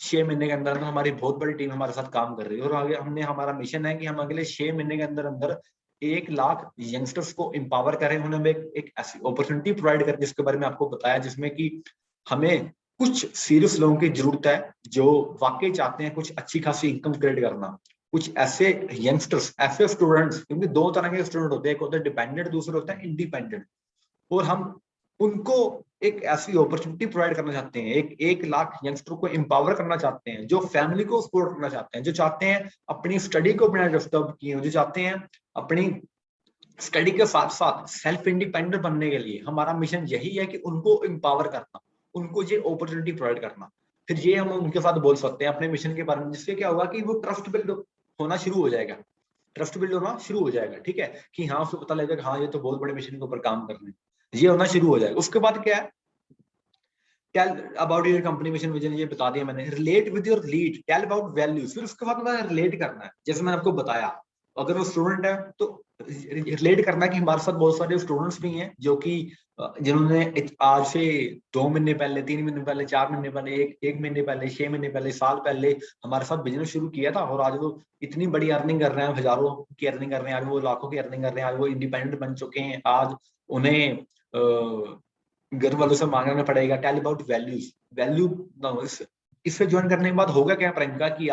6 महीने के अंदर हमारी बहुत बड़ी टीम हमारे साथ काम कर रही है, और आगे हमने, हमारा मिशन है कि हम अगले 6 महीने के अंदर अंदर 1 लाख यंगस्टर्स को एम्पावर करें, उन्हें एक ऐसी अपॉर्चुनिटी प्रोवाइड करें जिसके बारे में आपको बताया, जिसमें कि हमें कुछ सीरियस लोगों की जरूरत है जो वाकई चाहते हैं कुछ अच्छी खासी इनकम क्रिएट करना, कुछ ऐसे यंगस्टर्स, ऐसे स्टूडेंट्स, क्योंकि 2 तरह के स्टूडेंट होते हैं, एक होता है डिपेंडेंट, दूसरे होता है इंडिपेंडेंट, और हम उनको एक ऐसी अपॉर्चुनिटी प्रोवाइड करना चाहते हैं, 1 लाख यंगस्टर को एम्पावर करना चाहते हैं, जो फैमिली को सपोर्ट करना चाहते हैं, जो चाहते हैं अपनी स्टडी को बिना डिस्टर्ब किए, जो चाहते हैं अपनी स्टडी के साथ साथ सेल्फ इंडिपेंडेंट बनने के लिए। हमारा मिशन यही है कि उनको एम्पावर करना, उनको ये अपॉर्चुनिटी प्रोवाइड करना। फिर ये हम उनके साथ बोल सकते हैं अपने मिशन के बारे में, जिससे क्या होगा कि वो ट्रस्ट बिल्ड होना शुरू हो जाएगा, ट्रस्ट बिल्ड होना शुरू हो जाएगा, ठीक है, कि हाँ उसको पता लगेगा हाँ ये तो बहुत बड़े मिशन के ऊपर काम कर रहे हैं, ये होना शुरू हो जाएगा। उसके बाद क्या है, tell about your company mission vision, ये बता दिया मैंने। Relate with your lead, tell about values, फिर उसके बाद मैंने रिलेट करना है, जैसे मैंने आपको बताया, अगर वो स्टूडेंट है तो रिलेट करना है कि हमारे साथ बहुत सारे स्टूडेंट्स भी हैं जो कि जिन्होंने आज से 2 महीने पहले, 3 महीने पहले, 4 महीने पहले, एक महीने पहले, 6 महीने पहले, साल पहले हमारे साथ बिजनेस शुरू किया था, और आज वो इतनी बड़ी अर्निंग कर रहे हैं, हजारों की अर्निंग कर रहे हैं, आज वो लाखों की अर्निंग कर रहे हैं, आज वो इंडिपेंडेंट बन चुके हैं, आज उन्हें घर वालों से मांगना पड़ेगा। टेल अबाउट वैल्यूज, वैल्यू इससे ज्वाइन करने के बाद होगा क्या प्रियंका, कि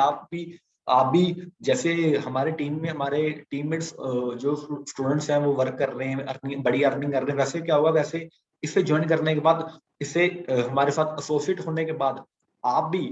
आप भी जैसे हमारे टीम में हमारे टीममेट्स जो स्टूडेंट्स हैं वो वर्क कर रहे हैं, बड़ी अर्निंग कर रहे हैं, वैसे क्या होगा, वैसे इससे ज्वाइन करने के बाद, इससे हमारे साथ एसोसिएट होने के बाद आप भी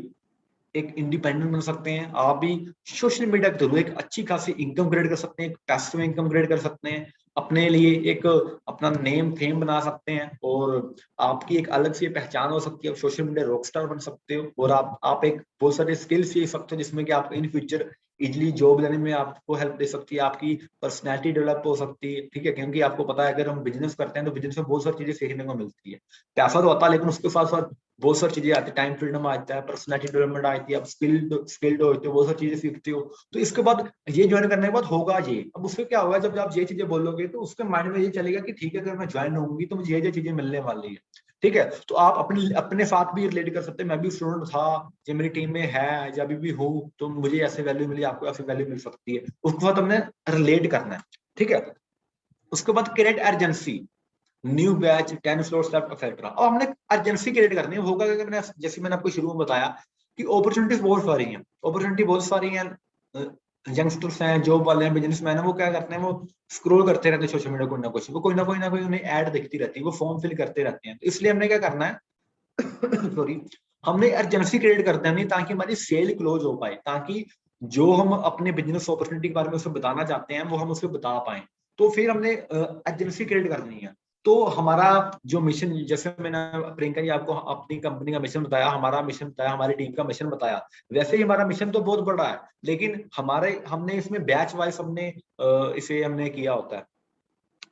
एक इंडिपेंडेंट बन सकते हैं, आप भी सोशल मीडिया के थ्रू एक अच्छी खासी इनकम क्रिएट कर सकते हैं, पैसिव इनकम क्रिएट कर सकते हैं, अपने लिए एक अपना नेम फेम बना सकते हैं, और आपकी एक अलग सी पहचान हो सकती है, सोशल मीडिया रॉकस्टार बन सकते हो, और आप एक बहुत सारे स्किल्स सीख सकते हो जिसमें कि आप इन फ्यूचर इजिली जॉब लेने में आपको हेल्प दे सकती है, आपकी पर्सनैलिटी डेवलप हो सकती है, ठीक है, क्योंकि आपको पता है अगर हम बिजनेस करते हैं तो बिजनेस में बहुत सारी चीजें सीखने को मिलती है, पैसा तो आता है लेकिन उसके साथ साथ बहुत सारी चीजें आती है, टाइम फ्रीडम आता है, पर्सनैलिटी डेवलपमेंट आती है, आप स्किल्ड होते हो, बहुत सारी चीजें सीखते हो। तो इसके बाद ये ज्वाइन करने के बाद होगा ये, अब उससे क्या होगा, जब आप ये चीजें बोलोगे तो उसके माइंड में ये चलेगा कि ठीक है अगर मैं ज्वाइन होंगी तो मुझे ये चीजें मिलने वाली है, ठीक है। तो आप अपने साथ भी रिलेट कर सकते हैं, मैं भी स्टूडेंट था, ये मेरी टीम में है या अभी भी हूँ, तो मुझे ऐसे वैल्यू मिली, आपको ऐसी वैल्यू मिल सकती है, उसके बाद हमने रिलेट करना है, ठीक है। उसके बाद create urgency, new batch 10 slots left etcetera. अब हमने अर्जेंसी क्रिएट करनी है, होगा कि मैंने जैसे मैंने आपको शुरू में बताया कि अपॉर्चुनिटीज बहुत सारी हैं, अपॉर्चुनिटी बहुत सारी हैं, यंगस्टर्स हैं, जॉब वाले हैं, बिजनेसमैन हैं, वो क्या करते हैं, वो स्क्रॉल करते रहते हैं सोशल मीडिया, कोई ना कोई उन्हें ऐड दिखती रहती है, वो फॉर्म फिल करते रहते हैं, तो इसलिए हमने क्या करना है सॉरी, हमने अर्जेंसी क्रिएट कर देनी ताकि हमारी सेल क्लोज हो पाए, ताकि जो हम अपने बिजनेस अपॉर्चुनिटी के बारे में उसे बताना चाहते हैं वो हम उसे बता पाए, तो फिर हमने अर्जेंसी क्रिएट करनी है। तो हमारा जो मिशन, जैसे मैंने प्रियंका जी आपको अपनी कंपनी का मिशन बताया, हमारा मिशन बताया, हमारी टीम का मिशन बताया, वैसे ही हमारा मिशन तो बहुत बड़ा है, लेकिन हमने इसमें बैच वाइज इसे हमने किया होता है।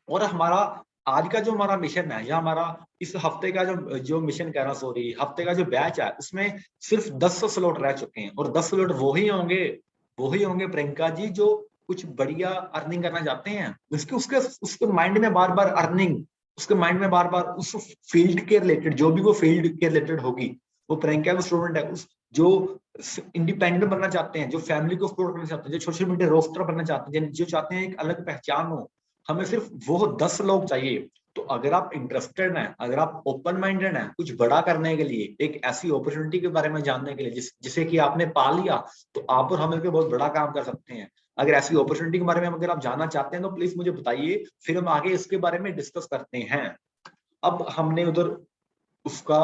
और हमारा आज का जो हमारा मिशन है, या हमारा इस हफ्ते का जो मिशन कह रहा, सॉरी, हफ्ते का जो बैच है, उसमें सिर्फ 10 स्लॉट रह चुके हैं। और 10 स्लॉट वही होंगे प्रियंका जी जो कुछ बढ़िया अर्निंग करना चाहते हैं। उसके माइंड में बार बार अर्निंग, उसके माइंड में बार बार उस फील्ड के रिलेटेड, जो भी वो फील्ड के रिलेटेड होगी, वो प्रियंका वो स्टूडेंट है उस जो इंडिपेंडेंट बनना चाहते हैं, जो फैमिली को सपोर्ट करना चाहते हैं, जो सोशल मीडिया रोस्टर बनना चाहते हैं, जो चाहते हैं एक अलग पहचान हो, हमें सिर्फ वो 10 लोग चाहिए। तो अगर आप इंटरेस्टेड हैं, अगर आप ओपन माइंडेड हैं कुछ बड़ा करने के लिए, एक ऐसी अपॉर्चुनिटी के बारे में जानने के लिए जिसे कि आपने पा लिया, तो आप और हम मिलकर बहुत बड़ा काम कर सकते हैं। अगर ऐसी अपॉर्चुनिटी के बारे में अगर आप जानना चाहते हैं तो प्लीज मुझे बताइए, फिर हम आगे इसके बारे में डिस्कस करते हैं। अब हमने उधर उसका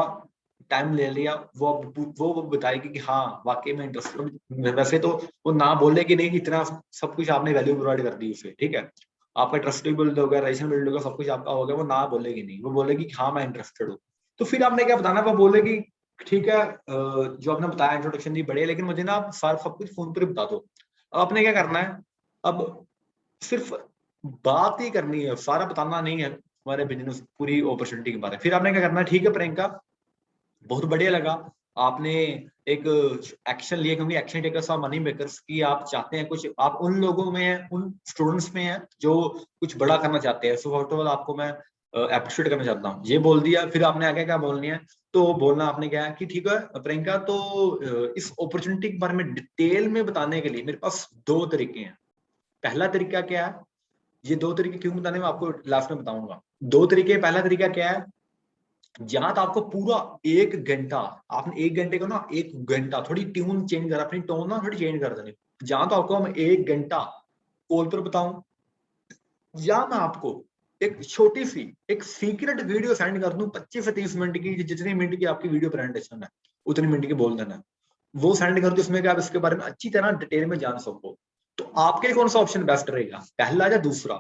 टाइम ले लिया, वो बताएगी कि हाँ वाकई में इंटरेस्टेड। वैसे तो वो ना बोले कि नहीं, इतना सब कुछ आपने वैल्यू प्रोवाइड कर दी उसे, ठीक है, आपका ट्रस्ट बिल्ड होगा, रिलेशन बिल्ड होगा, सब कुछ आपका हो गया, वो ना बोलेगी नहीं, वो बोलेगी कि हाँ मैं इंटरेस्टेड हूँ। तो फिर आपने क्या बताना, वो बोलेगी ठीक है, जो आपने बताया इंट्रोडक्शन दी बढ़िया, लेकिन मुझे ना आप सारा सब कुछ फोन पर बता दो। अब आपने क्या करना है, अब सिर्फ बात ही करनी है, सारा बताना नहीं है हमारे बिजनेस पूरी अपॉर्चुनिटी के बारे में। फिर आपने क्या करना है, ठीक है प्रियंका, बहुत बढ़िया लगा आपने एक एक्शन लिया, क्योंकि एक्शन टेकर्स और मनी मेकर्स की आप चाहते हैं कुछ, आप उन लोगों में हैं, उन स्टूडेंट्स में हैं जो कुछ बड़ा करना चाहते हैं। सो फर्स्ट ऑफ ऑल आपको मैं अप्रिशिएट करना चाहता हूँ, ये बोल दिया। फिर आपने आगे क्या बोलनी है, तो बोलना आपने क्या है कि ठीक है प्रियंका, तो इस अपॉर्चुनिटी के बारे में डिटेल में बताने के लिए मेरे पास 2 तरीके हैं। पहला तरीका क्या है, ये 2 तरीके क्यों बताने में आपको लास्ट में बताऊंगा। 2 तरीके, पहला तरीका क्या है, जहां तो आपको पूरा 1 घंटा, आपने 1 घंटे को ना 1 घंटा थोड़ी ट्यून चेंज कर, अपनी टोन ना थोड़ी चेंज कर देनी। जहां तो आपको हम 1 घंटा कॉल पर बताऊं, या मैं आपको एक छोटी सी एक सीक्रेट वीडियो सेंड कर दूं 25 से 30 मिनट की, जितनी मिनट की आपकी वीडियो प्रेजेंटेशन है उतनी मिनट की बोल देना, वो सेंड कर दो, इसमें कि आप इसके बारे में अच्छी तरह डिटेल में जान सको। तो आपके लिए कौन सा ऑप्शन बेस्ट रहेगा, पहला या दूसरा?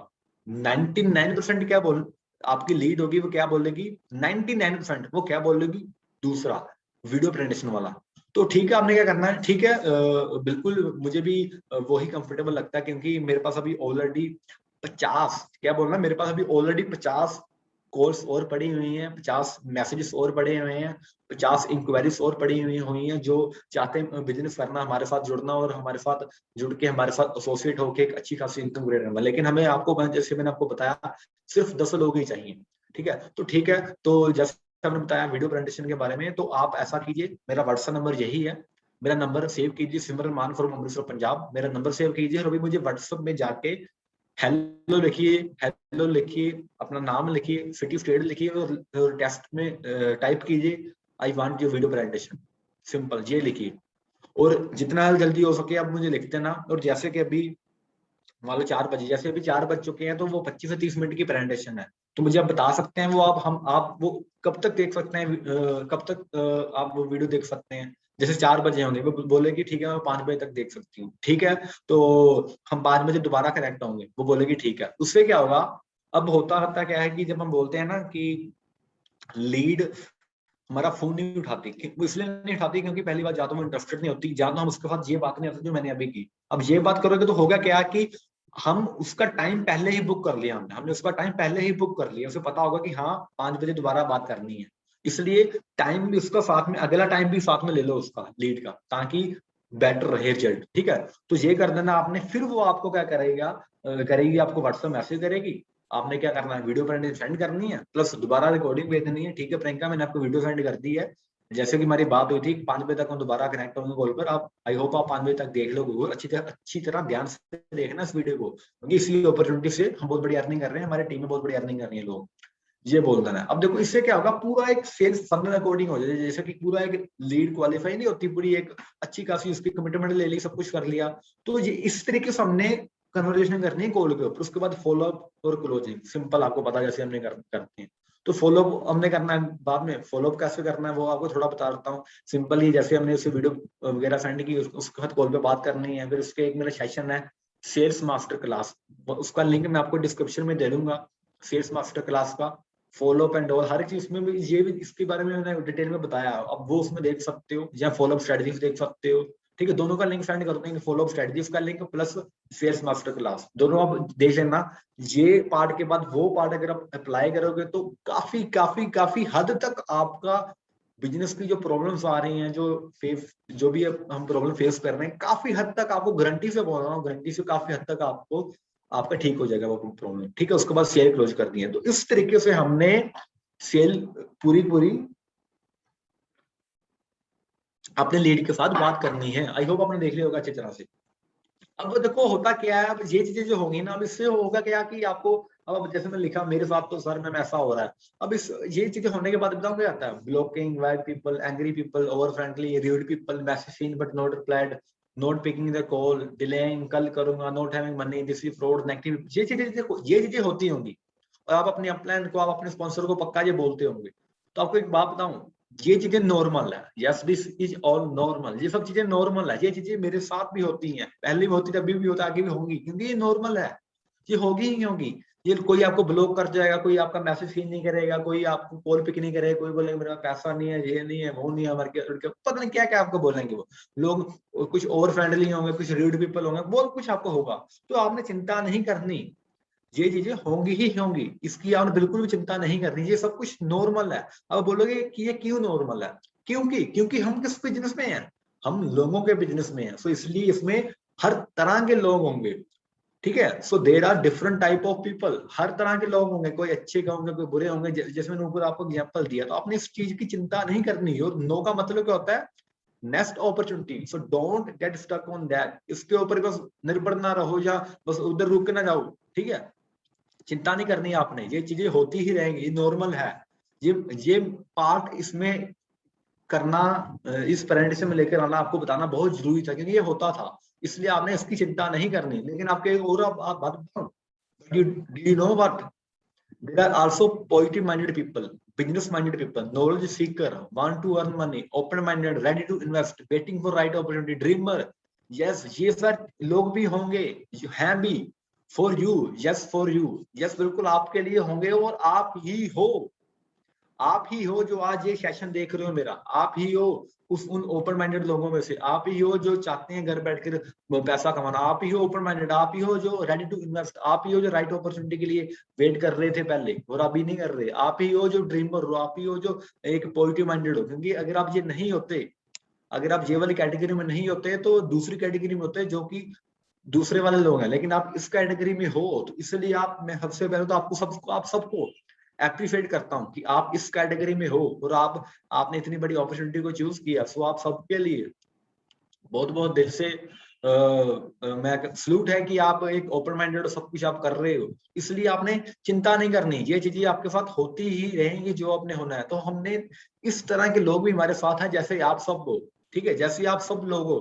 99% क्या बोल आपकी लीड होगी, वो क्या बोलेगी, 99% वो क्या बोलेगी, दूसरा वीडियो प्रेजेंटेशन वाला। तो ठीक है, आपने क्या करना है, ठीक है, बिल्कुल मुझे भी वही कंफर्टेबल लगता है, क्योंकि मेरे पास अभी ऑलरेडी 50, क्या बोलना, मेरे पास अभी ऑलरेडी 50 कॉल्स और पड़ी हुई हैं, 50 मैसेजेस और पड़े हुए हैं, 50 इंक्वायरीज और पड़ी हुई हैं जो चाहते हैं बिजनेस करना, हमारे साथ जुड़ना और हमारे साथ जुड़ के हमारे साथ एसोसिएट होकर एक अच्छी खासी इनकम क्रिएट करना। लेकिन हमें आपको, जैसे मैंने आपको बताया, सिर्फ 10 लोग ही चाहिए, ठीक है। तो ठीक है, तो जैसे हमने बताया वीडियो प्रेजेंटेशन के बारे में, तो आप ऐसा कीजिए, मेरा व्हाट्सएप नंबर यही है, मेरा नंबर सेव कीजिए, सिमरन मान फ्रॉम अमृतसर पंजाब, मेरा नंबर सेव कीजिए, और अभी मुझे व्हाट्सएप में जाके हेलो लिखिए, हेलो लिखिए, अपना नाम लिखिए, सिटी स्टेट लिखिए, और टेक्स्ट में टाइप कीजिए I want your video presentation, simple ये लिखिए। और जितना जल्दी हो सके आप मुझे लिख देना। और जैसे कि अभी मान लो 4 बजे, जैसे अभी 4 बज चुके हैं, तो वो 25 से 30 मिनट की प्रेजेंटेशन है, तो मुझे आप बता सकते हैं वो आप वो कब तक देख सकते हैं, कब तक आप वो वीडियो देख सकते हैं? जैसे 4 बजे होंगे, वो बोलेगी ठीक है मैं 5 बजे तक देख सकती हूँ, ठीक है, तो हम 5 बजे दोबारा कनेक्ट होंगे, वो बोलेगी ठीक है। उससे क्या होगा, अब होता क्या है कि जब हम बोलते हैं ना कि लीड हमारा फोन नहीं उठाती, वो इसलिए नहीं उठाती क्योंकि पहली बात, या तो वो इंटरेस्टेड नहीं होती, या तो हम उसके साथ ये बात नहीं आती जो मैंने अभी की। अब ये बात करोगे तो होगा क्या कि हम उसका टाइम पहले ही बुक कर लिया, हमने उसका टाइम पहले ही बुक कर लिया, उसे पता होगा कि हाँ 5 बजे दोबारा बात करनी है, इसलिए टाइम भी उसका साथ में, अगला टाइम भी साथ में ले लो उसका लीड का, ताकि बेटर रहे रिजल्ट, ठीक है। तो ये कर देना आपने। फिर वो आपको क्या करेगी, आपको व्हाट्सएप मैसेज करेगी, आपने क्या करना है, वीडियो प्रिंट सेंड करनी है, प्लस दोबारा रिकॉर्डिंग भेज देनी है, ठीक है प्रियंका मैंने आपको वीडियो सेंड कर दी है, जैसे कि हमारी बात हुई थी 5 बजे तक हम दोबारा कनेक्ट होंगे कॉल पर, आप आई होप आप 5 बजे तक देख लो गूगल, अच्छी तरह ध्यान से देखना इस वीडियो को, क्योंकि इसी अपॉर्चुनिटी से हम बहुत बड़ी अर्निंग कर रहे हैं, हमारी टीम में बहुत बड़ी अर्निंग कर रही है लोग, ये बोल देना है। अब देखो इससे क्या होगा, पूरा एक सेल्स फनल अकॉर्डिंग हो जाए, जैसे कि पूरा एक लीड क्वालिफाई नहीं होती, पूरी एक अच्छी खासी उसकी कमिटमेंट ले ली, सब कुछ कर लिया, तो ये इस तरीके से हमने कन्वर्सेशन करनी है कॉल के ऊपर, उसके बाद फॉलो अप और क्लोजिंग, सिंपल आपको पता जैसे हमने करते हैं। तो फॉलो अप हमने करना है बाद में, फॉलो अप कैसे करना है वो आपको थोड़ा बता देता हूँ। सिंपल ही जैसे हमने उसे वीडियो वगैरह सेंड की, उसके बाद कॉल पे बात करनी है। फिर उसके एक मेरा सेशन है सेल्स मास्टर क्लास, उसका लिंक मैं आपको डिस्क्रिप्शन में दे दूंगा, सेल्स मास्टर क्लास का। फॉलो अप एंड ऑल, हर एक चीज उसमें भी, ये भी इसके बारे में मैंने डिटेल में बताया, अब वो उसमें देख सकते हो, या फॉलो अप स्ट्रेटजीज देख सकते हो। ठीक है, दोनों का लिंक सेंड कर देंगे, फॉलो अप स्ट्रेटजीज का link plus sales master class, दोनों आप देख लेना। ये पार्ट के बाद वो पार्ट अगर आप अप्लाई करोगे तो काफी काफी काफी हद तक आपका बिजनेस की जो प्रॉब्लम्स आ रही हैं, जो भी हम प्रॉब्लम फेस कर रहे हैं, काफी हद तक आपको गारंटी से बोल रहा हूँ, गारंटी से काफी हद तक आपको आपका ठीक हो जाएगा वो प्रॉब्लम। ठीक है, उसके बाद सेल क्लोज कर दी है। तो इस तरीके से हमने सेल पूरी पूरी अपने लीड के साथ बात करनी है। आई होप आपने देख लिया होगा अच्छी तरह से। अब देखो होता क्या है, अब ये चीजें जो होंगी ना, अब इससे होगा क्या कि आपको, अब जैसे मैं लिखा मेरे साथ तो सर में ऐसा हो रहा है, अब इस ये चीजें होने के बाद बताऊं क्या आता है, blocking, wide people, angry people, over friendly, rude people, message seen but not replied, not picking the call, delaying, कल करूंगा, not having money, this is fraud, negative, ये चीजें होती होंगी। और आप अपने अपलाइन को, आप अपने स्पॉन्सर को पक्का ये बोलते होंगे। तो आपको एक बात बताऊं, ये चीजें नॉर्मल है, yes this is all normal, ये सब चीजें नॉर्मल है, ये चीजें मेरे साथ भी होती हैं, पहले भी होती थी, अभी भी होता है, आगे भी होंगी, क्योंकि ये नॉर्मल है, ये होगी ही होगी। ये कोई आपको ब्लॉक कर जाएगा, कोई आपका मैसेज सीन नहीं करेगा, कोई आपको कॉल पिक नहीं करेगा, कोई बोलेगा मेरा पैसा नहीं है, ये नहीं है, वो नहीं है, हमारे पता नहीं क्या क्या आपको बोलेंगे वो लोग, कुछ ओवर फ्रेंडली होंगे, कुछ रूड पीपल होंगे, बहुत कुछ आपको होगा। तो आपने चिंता नहीं करनी, ये चीजें होंगी ही होंगी, इसकी आपने बिल्कुल भी चिंता नहीं करनी, ये सब कुछ नॉर्मल है। अब बोलोगे कि ये क्यों नॉर्मल है, क्योंकि हम किस बिजनेस में हैं, हम लोगों के बिजनेस में हैं, सो इसलिए इसमें हर तरह के लोग होंगे। ठीक है, so there are different type of people, हर तरह के लोग होंगे, कोई अच्छे होंगे, कोई बुरे होंगे, जैसे मैंने ऊपर आपको एग्जांपल दिया। तो आपने इस चीज की चिंता नहीं करनी। और नो का मतलब क्या होता है, next opportunity, so don't get stuck on that, इसके ऊपर बस निर्भर ना रहो, या बस उधर रुक के ना जाओ। ठीक है, चिंता नहीं करनी आपने, ये चीजें होती ही रहेंगी, ये नॉर्मल है। ये पार्ट इसमें करना, इस प्रेजेंटेशन में लेकर आना, आपको बताना बहुत जरूरी था, क्योंकि ये होता था, इसलिए आपने इसकी चिंता नहीं करनी। लेकिन आपके और आप बात बताऊं, you know what, there are also positive minded people, business minded people, knowledge seeker, want to earn money, open minded, ready to invest, waiting for right opportunity, dreamer, yes, ये सब लोग भी होंगे, हैं भी, for you, yes for you, yes बिल्कुल आपके लिए होंगे। और आप ही हो जो आज ये सेशन देख रहे हो मेरा, आप ही हो उन ओपन माइंडेड लोगों में से, आप ही हो जो चाहते हैं घर बैठकर पैसा कमाना, आप ही हो ओपन माइंडेड, आप ही हो जो रेडी टू इन्वेस्ट, आप ही हो जो राइट अपॉर्चुनिटी के लिए वेट कर रहे थे पहले और अभी नहीं कर रहे, आप ही हो जो ड्रीमर हो, आप ही हो जो एक पॉजिटिव माइंडेड हो। क्योंकि अगर आप ये नहीं होते, अगर आप ये वाली कैटेगरी में नहीं होते, तो दूसरी कैटेगरी में होते जो कि दूसरे वाले लोग हैं, लेकिन आप इस कैटेगरी में हो, तो इसलिए आप, मैं सबसे पहले तो आप सबको एप्रिशिएट करता हूं कि आप इस कैटेगरी में हो, और आपने इतनी बड़ी अपॉर्चुनिटी को चूज किया। सो आप सबके लिए बहुत बहुत दिल से मैं सल्यूट है कि आप एक ओपन माइंडेड सब कुछ आप कर रहे हो, इसलिए आपने चिंता नहीं करनी, ये चीजें आपके साथ होती ही रहेंगी जो आपने होना है। तो हमने इस तरह के लोग भी हमारे साथ हैं, जैसे आप सब हो। ठीक है, जैसे आप सब लोग हो,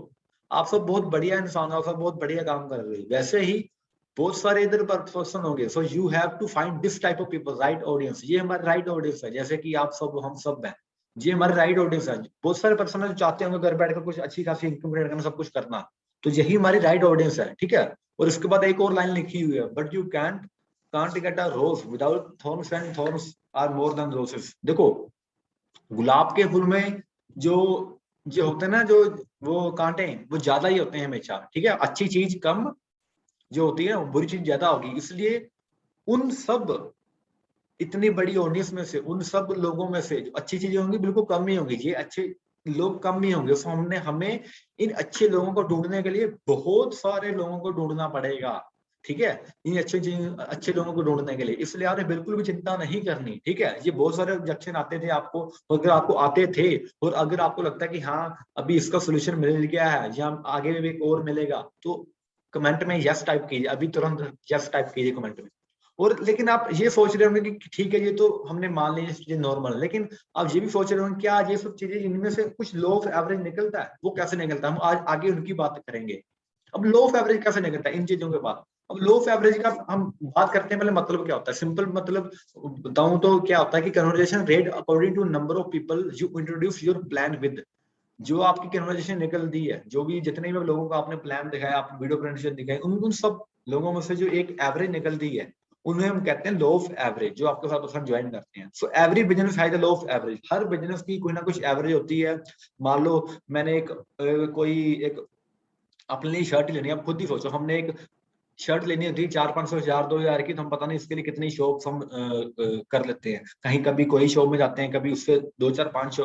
आप सब बहुत बढ़िया इंसान हो, आप सब बहुत बढ़िया काम कर रहे हो, वैसे ही बहुत सारे इधर पर्सन होंगे। So you have to find this type of people, right audience, ये हमारे राइट ऑडियंस है, जैसे कि आप सब, हम सब हैं, ये हमारे राइट ऑडियंस है। बहुत सारे पर्सन जो चाहते होंगे घर बैठकर कुछ अच्छी खासी इनकम जनरेट करना, सब कुछ करना, तो यही हमारी राइट ऑडियंस है। ठीक है, और इसके बाद एक और लाइन लिखी हुई है, but you can't get a rose without thorns, and thorns are more than roses. देखो, गुलाब के फूल में जो जो होते हैं ना, जो वो कांटे, वो ज्यादा ही होते हैं हमेशा। ठीक है, अच्छी चीज कम जो होती है, बुरी चीज ज्यादा होगी। इसलिए उन सब, इतनी बड़ी ऑडियंस में से, उन सब लोगों में से जो अच्छी चीजें होंगी बिल्कुल कम ही होंगी, ये अच्छे लोग कम ही होंगे। सो हमें इन अच्छे लोगों को ढूंढने के लिए बहुत सारे लोगों को ढूंढना पड़ेगा। ठीक है, इन अच्छे लोगों को ढूंढने के लिए, इसलिए आपने बिल्कुल भी चिंता नहीं करनी। ठीक है, ये बहुत सारे ऑब्जेक्शन आते थे आपको, अगर आपको आते थे, और अगर आपको लगता है कि हाँ अभी इसका सोल्यूशन मिल गया है या आगे भी एक और मिलेगा, तो कमेंट में यस टाइप कीजिए, अभी तुरंत यस टाइप कीजिए कमेंट में। और लेकिन आप ये सोच रहे होंगे कि ठीक है, ये तो हमने मान ली चीजें नॉर्मल है, लेकिन आप ये भी सोच रहे होंगे क्या ये सब चीजें, इनमें से कुछ लो ऑफ एवरेज निकलता है, वो कैसे निकलता है, हम आज आगे उनकी बात करेंगे। अब लो ऑफ एवरेज कैसे निकलता है इन चीजों के बाद। अब लो ऑफ एवरेज का हम बात करते हैं, पहले मतलब क्या होता है, सिंपल मतलब बताऊं तो क्या होता है कि conversion rate according to number of people you introduce your plan with. जो आपकी कन्वर्जेशन निकल दी है, जो भी जितने भी लोगों को आपने प्लान दिखाया, आप वीडियो प्रेजेंटेशन दिखाई, उन सब लोगों में से जो एक एवरेज निकल दी है, उन्हें हम कहते हैं लॉ ऑफ एवरेज, जो आपके साथ ज्वाइन करते हैं। So every business has the law of average. Her business की कोई ना कुछ एवरेज होती है। मान लो मैंने एक अपने लिए शर्ट लेनी है, आप खुद ही सोचो, हमने एक शर्ट लेनी होती है 400-500 हजार 2000 की, तो हम पता नहीं इसके लिए कितनी शॉप हम कर लेते हैं। कहीं कभी कोई शॉप में जाते हैं, कभी उससे 2-4-5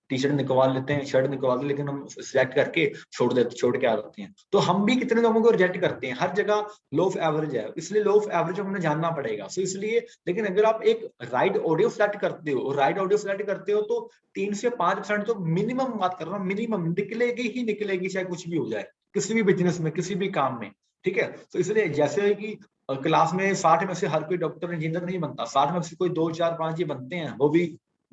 टी शर्ट निकलवा लेते हैं, शर्ट निकलवा लेते, लेकिन हम सिलेक्ट करके छोड़ के आ जाते हैं। तो हम भी कितने लोगों को रिजेक्ट करते हैं। हर जगह लॉ ऑफ एवरेज है, इसलिए लॉ ऑफ एवरेज हमें जानना पड़ेगा। सो इसलिए, लेकिन अगर आप एक राइट ऑडियो सेलेक्ट करते हो तो 3 से 5% तो मिनिमम बात कर रहा हूँ, मिनिमम निकलेगी चाहे कुछ भी हो जाए, किसी भी बिजनेस में, किसी भी काम में। ठीक है, तो इसलिए जैसे है कि क्लास में 60 में से हर कोई डॉक्टर इंजीनियर नहीं बनता, 60 में से कोई 2-4-5 ही बनते हैं, वो भी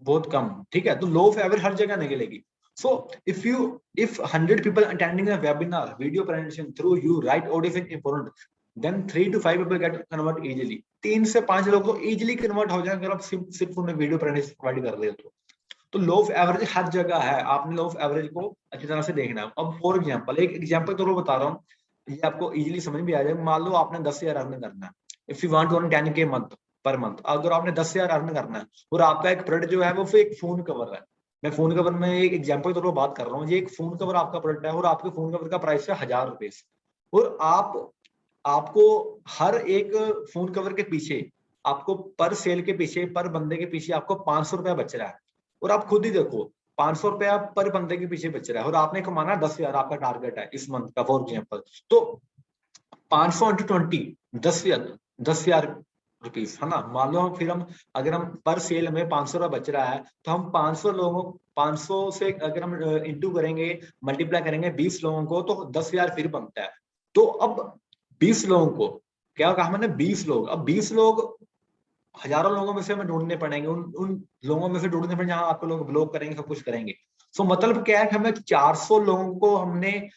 बहुत कम। ठीक है, तो लॉ ऑफ एवरेज हर जगह निकलेगी। So if 100 people attending a webinar, video presentation through you write audio is important, then 3 to 5 people get convert easily। 3 से 5 लोग तो easily convert हो जाएंगे अगर आप सिर्फ उन्हें वीडियो प्रेजेंटेशन प्रोवाइड कर रहे हो तो लॉ ऑफ एवरेज हर जगह है। आपने लॉ ऑफ एवरेज को अच्छी तरह से देखना है। अब फॉर एग्जांपल, एक एग्जांपल तो बता रहा हूँ, ये आपको इजीली समझ में आ जाएगा। मान लो आपने 10,000 अर्न करना है, if you want to earn 10K month per month, अगर आपने 10,000 अर्न करना है और आपका एक प्रोडक्ट जो है वो एक फोन कवर है, मैं फोन कवर में एक एग्जांपल तो बात कर रहा हूँ, ये एक फोन कवर आपका प्रोडक्ट है और आपके फोन कवर का प्राइस है 1000 रुपए, और आपको हर एक फोन कवर के पीछे, आपको पर सेल के पीछे, पर बंदे के पीछे आपको 500 रुपया बच रहा है। और आप खुद ही देखो, 500 रुपया पर बंदे के पीछे बच रहा है और आपने कमाना 10,000, आपका टारगेट है इस मंथ का फॉर एग्जाम्पल। तो 500 into 20 10,000 रुपीज है ना। मान लो फिर हम अगर हम पर सेल में 500 रुपया बच रहा है तो हम 500 से अगर हम इंटू करेंगे, मल्टीप्लाई करेंगे 20 लोगों को, तो 10,000 फिर बनता है। तो अब 20 लोगों को, क्या कहा मैंने, 20 लोग, अब 20 लोग हजारों लोगों में से हमें ढूंढने पड़ेंगे, उन लोगों में से ढूंढने पड़ेंगे जहां आपको लोग ब्लॉक करेंगे, सब कुछ करेंगे। सो मतलब क्या है कि हमें 400 लोगों को हमने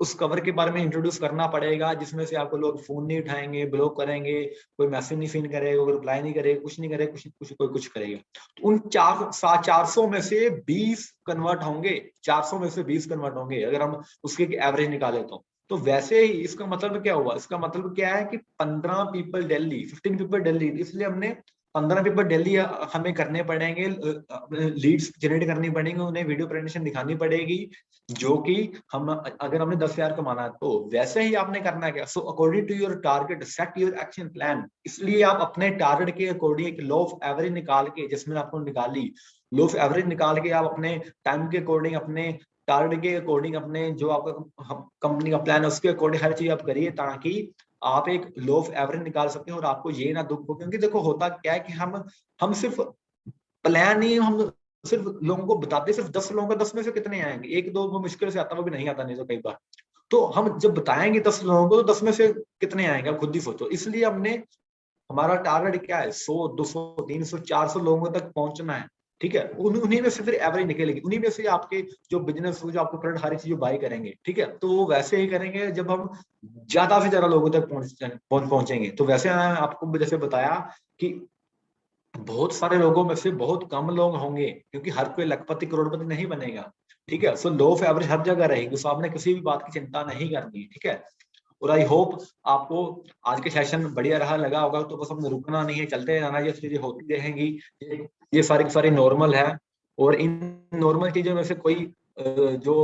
उस कवर के बारे में इंट्रोड्यूस करना पड़ेगा, जिसमें से आपको लोग फोन नहीं उठाएंगे, ब्लॉक करेंगे, कोई मैसेज नहीं सीन करेगा, कोई रिप्लाई नहीं करेगा, कुछ नहीं करेगा, कोई कुछ करेगा। तो उन 400 में से 20 कन्वर्ट होंगे, 400 में से 20 कन्वर्ट होंगे अगर हम उसके एवरेज निकाले तो वैसे ही इसका मतलब क्या हुआ, इसका मतलब क्या है कि 15 पीपल दिल्ली, 15 पीपल दिल्ली, इसलिए हमने 15 पीपल दिल्ली हमें करने पड़ेंगे, लीड्स जनरेट करनी पड़ेंगी, उन्हें वीडियो प्रेजेंटेशन दिखानी पड़ेगी, जो कि हम अगर हमने 10,000 कमाना है तो वैसे ही आपने करना है क्या। So according to your target set your action plan. इसलिए आप अपने टारगेट के अकॉर्डिंग एक लॉ ऑफ एवरेज निकाल के, जिसमें आपको निकाली लॉ ऑफ एवरेज निकाल के, आप अपने टाइम के अकॉर्डिंग, अपने टारगेट के अकॉर्डिंग, अपने जो आपका कंपनी का प्लान है उसके अकॉर्डिंग हर चीज आप करिए, ताकि आप एक लॉ ऑफ एवरेज निकाल सकते हैं और आपको ये ना दुख हो। क्योंकि देखो होता क्या है कि हम सिर्फ प्लान ही, हम सिर्फ लोगों को बताते, सिर्फ 10 लोगों का 10 में से कितने आएंगे, 1-2 वो मुश्किल से आता, वो भी नहीं आता, नहीं तो कई बार। तो हम जब बताएंगे 10 लोगों को तो 10 में से कितने आएंगे, आप खुद ही सोचो। इसलिए हमने, हमारा टारगेट क्या है, 100, 200, 300, 400 लोगों तक पहुंचना है। ठीक है, उन्हीं में से फिर एवरेज निकलेगी, उन्हीं में से आपके जो बिजनेस, जो आपको प्रोडक्ट, हर चीज बाय करेंगे। ठीक है, तो वो वैसे ही करेंगे जब हम ज्यादा से ज्यादा लोगों तक पहुंचेंगे। तो वैसे आपको जैसे बताया कि बहुत सारे लोगों में से बहुत कम लोग होंगे, क्योंकि हर कोई लखपति करोड़पति नहीं बनेगा। ठीक है, सो लॉ ऑफ एवरेज हर जगह रहेगी, तो आपने किसी भी बात की चिंता नहीं करनी। ठीक है, और आई होप आपको आज के सेशन बढ़िया रहा, लगा होगा। तो बस हमने रुकना नहीं है, चलते रहना, ये चीजें होती रहेंगी, ये सारी नॉर्मल है। और इन नॉर्मल चीजों में से कोई जो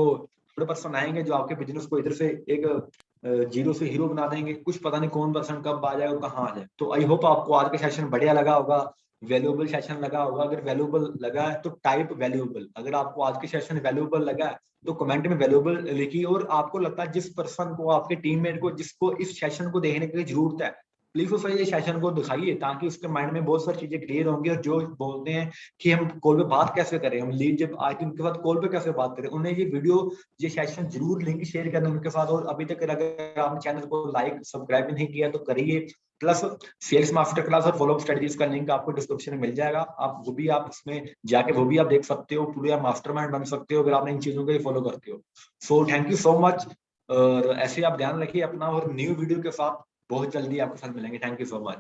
थर्ड पर्सन आएंगे जो आपके बिजनेस को इधर से एक जीरो से हीरो बना देंगे, कुछ पता नहीं कौन पर्सन कब आ जाए, कहाँ आ जाए। तो आई होप आपको आज का सेशन बढ़िया लगा होगा, वैल्यूएबल सेशन लगा होगा। अगर वैल्यूएबल लगा है तो टाइप वैल्यूएबल, अगर आपको आज के सेशन वैल्यूएबल लगा है तो कमेंट में वैल्यूएबल लिखिए। और आपको लगता है जिस पर्सन को, आपके टीममेट को, जिसको इस सेशन को देखने की जरूरत है, प्लीज उसे ये सेशन को दिखाइए, ताकि उसके माइंड में बहुत सारी चीजें क्लियर होंगी। और जो बोलते हैं कि हम कॉल पे बात कैसे करें, हम लीड जब आए उनके साथ कॉल पे कैसे बात करें, उन्हें ये वीडियो, ये सेशन जरूर लिंक शेयर करना उनके साथ। और अभी तक अगर आपने चैनल को लाइक सब्सक्राइब नहीं किया तो करिए। प्लस सेल्स मास्टर क्लास और फॉलोअप स्ट्रेटजीज का लिंक आपको डिस्क्रिप्शन में मिल जाएगा, आप इसमें जाके वो भी आप देख सकते हो, पूरे मास्टरमाइंड बन सकते हो अगर आपने इन चीजों को फॉलो करते हो। So thank you so much, और ऐसे आप ध्यान रखिए अपना, और न्यू वीडियो के साथ बहुत जल्दी आपके साथ मिलेंगे। Thank you so much.